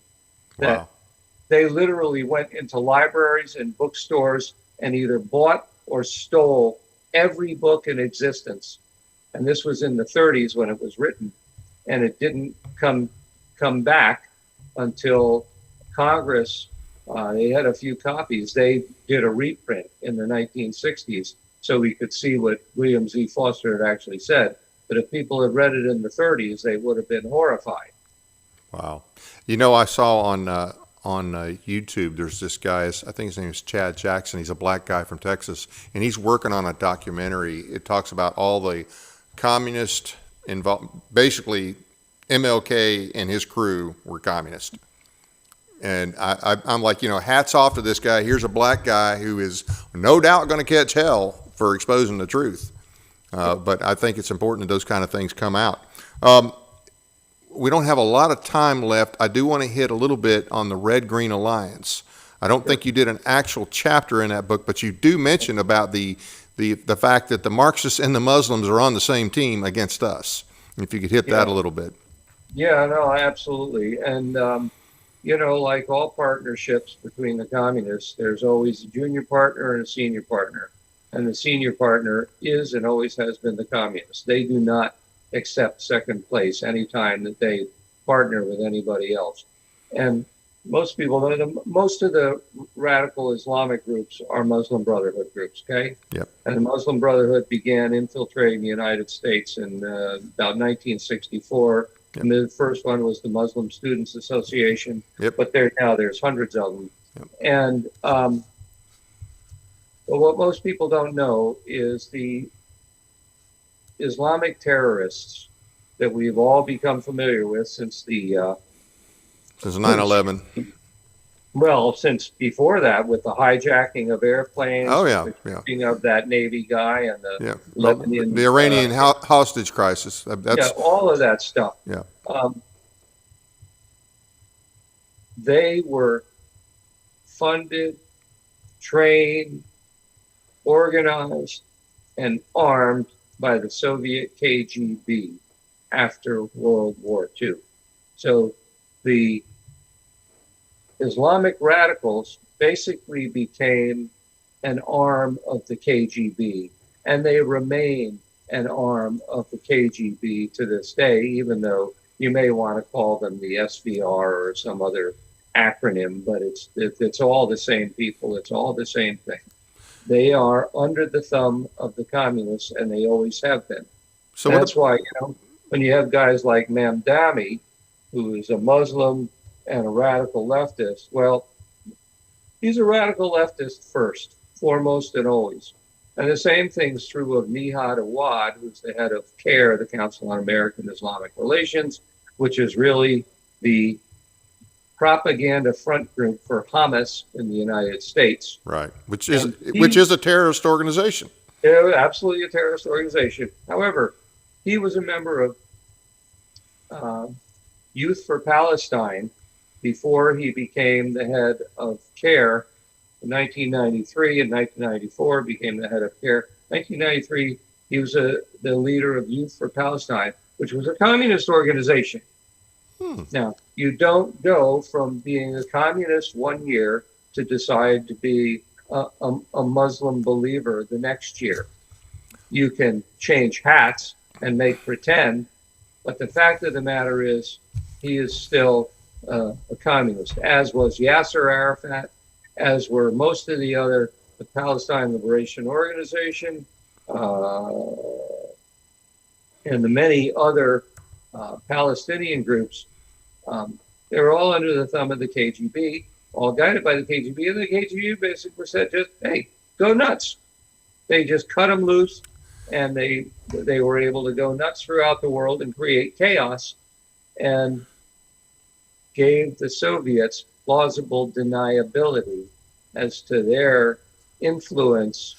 that Wow. they literally went into libraries and bookstores and either bought or stole every book in existence. And this was in the 30s when it was written, and it didn't come back until Congress. They had a few copies. They did a reprint in the 1960s so we could see what William Z. Foster had actually said. But if people had read it in the 30s, they would have been horrified. Wow. You know, I saw on YouTube, there's this guy, I think his name is Chad Jackson. He's a black guy from Texas, and he's working on a documentary. It talks about all the communist involved. Basically, MLK and his crew were communist. And I'm like, hats off to this guy. Here's a black guy who is no doubt going to catch hell for exposing the truth. But I think it's important that those kind of things come out. We don't have a lot of time left. I do want to hit a little bit on the Red-Green Alliance. I don't think you did an actual chapter in that book, but you do mention about the fact that the Marxists and the Muslims are on the same team against us. If you could hit that a little bit. Yeah, no, absolutely. And, like all partnerships between the communists, there's always a junior partner and a senior partner. And the senior partner is and always has been the communists. They do not accept second place anytime that they partner with anybody else. And most people know that most of the radical Islamic groups are Muslim Brotherhood groups, okay? Yep. And the Muslim Brotherhood began infiltrating the United States in about 1964. Yep. And the first one was the Muslim Students Association. Yep. But there's hundreds of them. Yep. And but what most people don't know is the Islamic terrorists that we've all become familiar with since the Since 9/11. since before that, with the hijacking of airplanes, Oh, yeah, the yeah. shooting of that Navy guy, and the Yeah. Lebanon, The Iranian hostage crisis. That's all of that stuff. Yeah. They were funded, trained, organized, and armed by the Soviet KGB after World War II. So the Islamic radicals basically became an arm of the KGB, and they remain an arm of the KGB to this day, even though you may want to call them the SVR or some other acronym, but it's all the same people. It's all the same thing. They are under the thumb of the communists, and they always have been. So that's why, when you have guys like Mamdani, who is a Muslim and a radical leftist, well, he's a radical leftist first, foremost, and always. And the same thing's true of Nihad Awad, who's the head of CARE, the Council on American Islamic Relations, which is really the propaganda front group for Hamas in the United States. Right, which is a terrorist organization. Yeah, absolutely a terrorist organization. However, he was a member of Youth for Palestine before he became the head of CARE in 1993. In 1994, became the head of CARE. 1993, he was the leader of Youth for Palestine, which was a communist organization. Now, you don't go from being a communist one year to decide to be a Muslim believer the next year. You can change hats and make pretend, but the fact of the matter is he is still a communist, as was Yasser Arafat, as were most of the Palestine Liberation Organization, and the many other Palestinian groups. They were all under the thumb of the KGB, all guided by the KGB, and the KGB basically said, just, hey, go nuts. They just cut them loose, and they were able to go nuts throughout the world and create chaos, and gave the Soviets plausible deniability as to their influence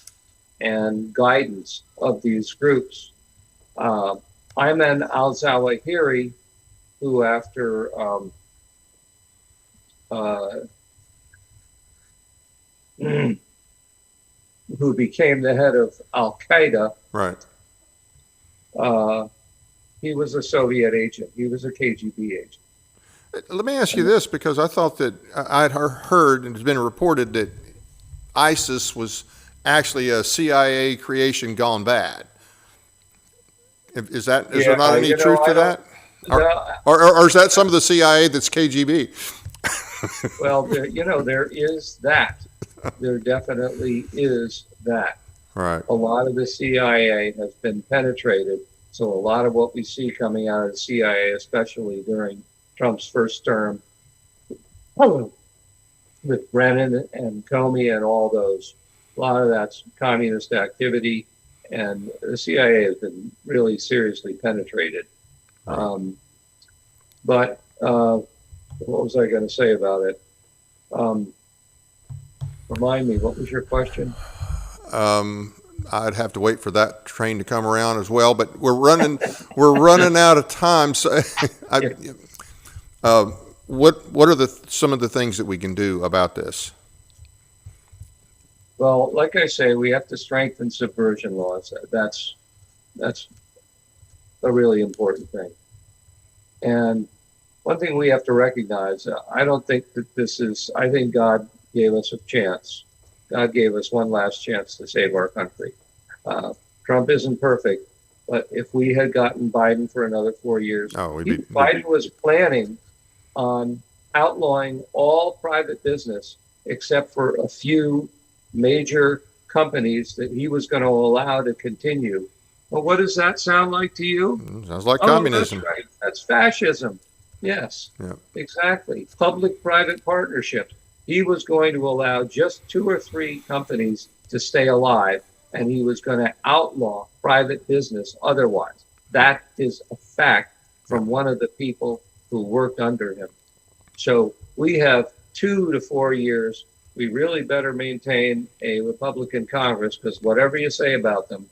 and guidance of these groups. Ayman al-Zawahiri, who after who became the head of Al-Qaeda, Right. He was a Soviet agent. He was a KGB agent. Let me ask you this, because I thought that I'd heard and it's been reported that ISIS was actually a CIA creation gone bad. Is there not any truth to that? Or is that some of the CIA that's KGB? Well, there is that. There definitely is that. Right. A lot of the CIA has been penetrated. So a lot of what we see coming out of the CIA, especially during Trump's first term, with Brennan and Comey and all those, a lot of that's communist activity, and the CIA has been really seriously penetrated. But what was I going to say about it? Remind me, what was your question? I'd have to wait for that train to come around as well, but we're running out of time. So, what are some of the things that we can do about this? Well, like I say, we have to strengthen subversion laws. That's a really important thing. And one thing we have to recognize, I don't think that I think God gave us a chance. God gave us one last chance to save our country. Trump isn't perfect, but if we had gotten Biden for another 4 years, Biden was planning on outlawing all private business except for a few major companies that he was going to allow to continue. Well, what does that sound like to you? Sounds like communism. That's right. That's fascism. Yes, exactly. Public-private partnerships. He was going to allow just 2 or 3 companies to stay alive, and he was going to outlaw private business otherwise. That is a fact from one of the people who worked under him. So we have 2 to 4 years. We really better maintain a Republican Congress, because whatever you say about them,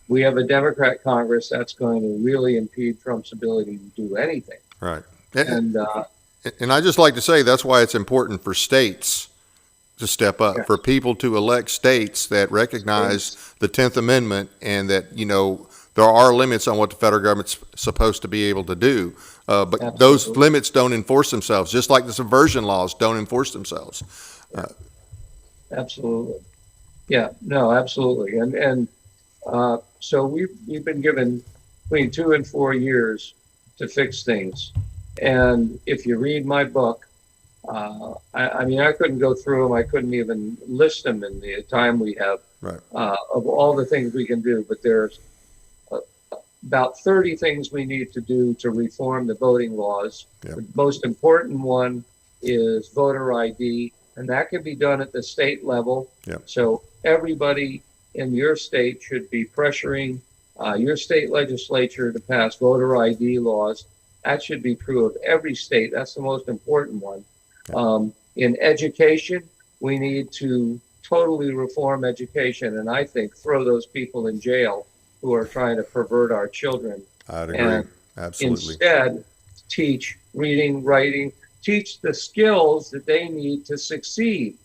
we have a Democrat Congress that's going to really impede Trump's ability to do anything. Right. And I just like to say that's why it's important for states to step up, for people to elect states that recognize the 10th Amendment and that, there are limits on what the federal government's supposed to be able to do. But those limits don't enforce themselves, just like the subversion laws don't enforce themselves. Absolutely. Yeah, no, absolutely. And so we've been given between 2 and 4 years to fix things. And if you read my book, I couldn't go through them. I couldn't even list them in the time we have of all the things we can do. But there's about 30 things we need to do to reform the voting laws. Yep. The most important one is voter ID, and that can be done at the state level. Yep. So everybody in your state should be pressuring your state legislature to pass voter ID laws. That should be true of every state. That's the most important one. In education, we need to totally reform education, and I think throw those people in jail who are trying to pervert our children. I'd agree. And absolutely. Instead, teach reading, writing, teach the skills that they need to succeed,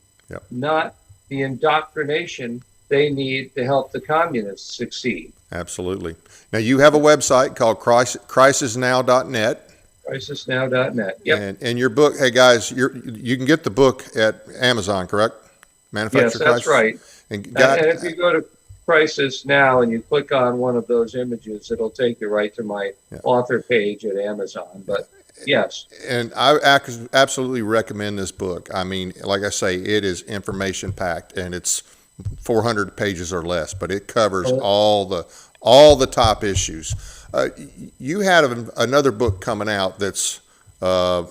not the indoctrination they need to help the communists succeed. Absolutely. Now, you have a website called crisisnow.net. Crisisnow.net. Yep. And your book, hey guys, you can get the book at Amazon, correct? Yes, Manufactured that's Crisis. right. And And if you go to Crisis Now and you click on one of those images, it'll take you right to my author page at Amazon. But yes. And I absolutely recommend this book. I mean, like I say, it is information packed, and it's 400 pages or less, but it covers all the top issues. You had another book coming out that's a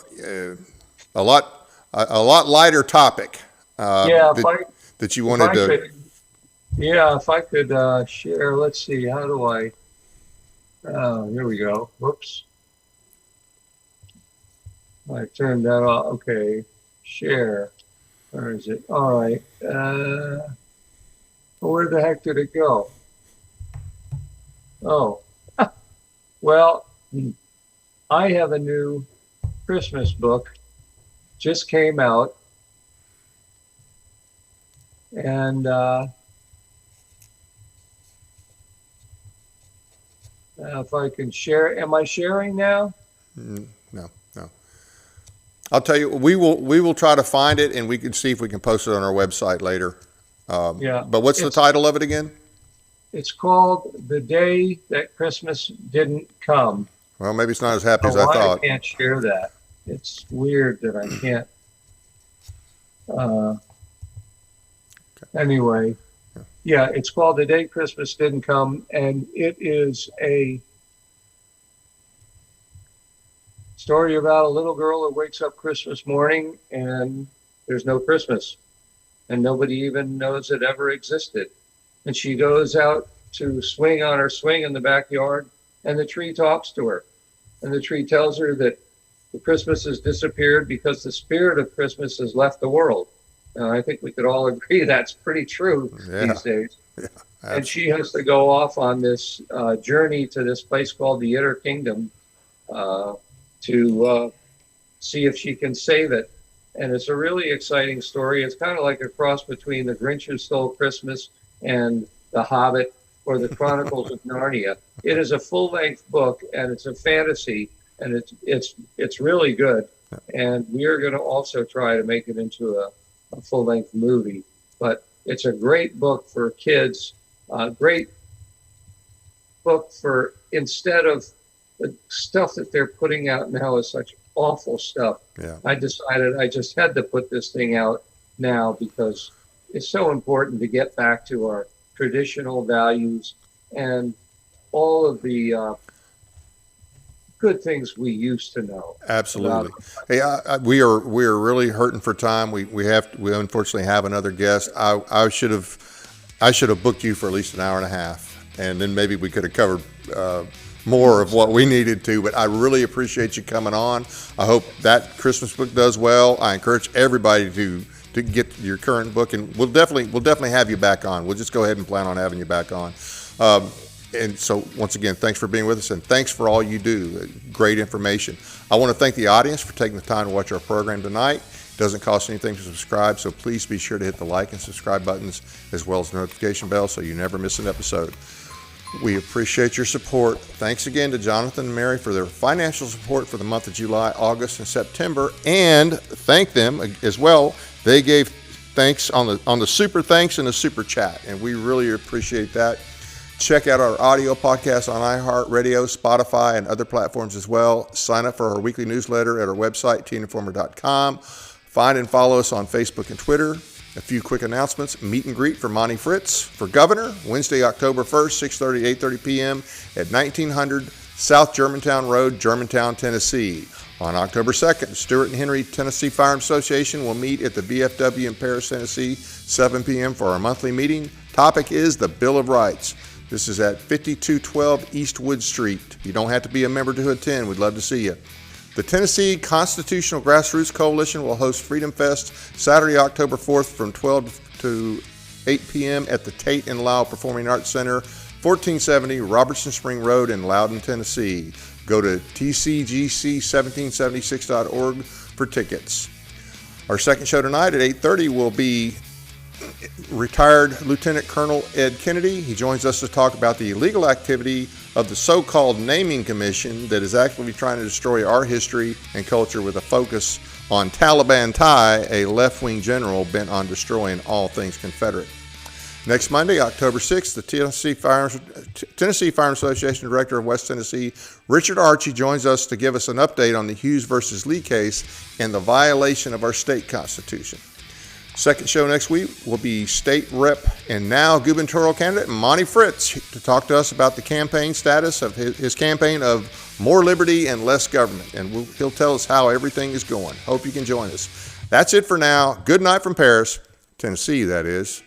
lot lighter topic. That you wanted to. If I could share. Let's see. How do I? Here we go. Whoops. I turned that off. Okay. Share. Where is it? All right. Where the heck did it go? Oh. Well, I have a new Christmas book. Just came out. And if I can share, am I sharing now? No. I'll tell you, we will try to find it, and we can see if we can post it on our website later. But what's the title of it again? It's called The Day That Christmas Didn't Come. Well, maybe it's not as happy as I thought. I can't share that. It's weird that I can't. Anyway, it's called The Day Christmas Didn't Come, and it is a story about a little girl that wakes up Christmas morning and there's no Christmas, and nobody even knows it ever existed. And she goes out to swing on her swing in the backyard, and the tree talks to her, and the tree tells her that the Christmas has disappeared because the spirit of Christmas has left the world. I think we could all agree that's pretty true these days. Yeah, and she has to go off on this journey to this place called the Inner Kingdom to see if she can save it. And it's a really exciting story. It's kind of like a cross between The Grinch Who Stole Christmas and The Hobbit or The Chronicles of Narnia. It is a full-length book, and it's a fantasy, and it's really good. And we are going to also try to make it into a full-length movie. But it's a great book for kids, great book for, instead of the stuff that they're putting out now is such awful stuff. I decided I just had to put this thing out now because it's so important to get back to our traditional values and all of the good things we used to know. Absolutely. Hey, we are really hurting for time. We unfortunately have another guest. I should have booked you for at least an hour and a half, and then maybe we could have covered more of what we needed to. But I really appreciate you coming on. I hope that Christmas book does well. I encourage everybody to get your current book, and we'll definitely have you back on. We'll just go ahead and plan on having you back on. And so, once again, thanks for being with us, and thanks for all you do. Great information. I want to thank the audience for taking the time to watch our program tonight. It doesn't cost anything to subscribe, so please be sure to hit the like and subscribe buttons, as well as the notification bell, so you never miss an episode. We appreciate your support. Thanks again to Jonathan and Mary for their financial support for the month of July, August, and September, and thank them as well. They gave thanks on the super thanks and the super chat, and we really appreciate that. Check out our audio podcast on iHeartRadio, Spotify, and other platforms as well. Sign up for our weekly newsletter at our website, teeninformer.com. Find and follow us on Facebook and Twitter. A few quick announcements. Meet and greet for Monty Fritz for governor, Wednesday, October 1st, 6:30 to 8:30 p.m. at 1900 South Germantown Road, Germantown, Tennessee. On October 2nd, Stewart and Henry Tennessee Firearms Association will meet at the VFW in Paris, Tennessee, 7 p.m. for our monthly meeting. Topic is the Bill of Rights. This is at 5212 East Wood Street. You don't have to be a member to attend. We'd love to see you. The Tennessee Constitutional Grassroots Coalition will host Freedom Fest Saturday, October 4th from 12 to 8 p.m. at the Tate and Lyle Performing Arts Center, 1470 Robertson Spring Road in Loudon, Tennessee. Go to tcgc1776.org for tickets. Our second show tonight at 8:30 will be retired Lieutenant Colonel Ed Kennedy. He joins us to talk about the illegal activity of the so-called naming commission that is actively trying to destroy our history and culture with a focus on Taliban Tai, a left-wing general bent on destroying all things Confederate. Next Monday, October 6th, the Tennessee Firearms Association Director of West Tennessee, Richard Archie, joins us to give us an update on the Hughes versus Lee case and the violation of our state constitution. Second show next week will be State Rep and now gubernatorial candidate Monty Fritz to talk to us about the campaign status of his campaign of more liberty and less government. And he'll tell us how everything is going. Hope you can join us. That's it for now. Good night from Paris, Tennessee, that is.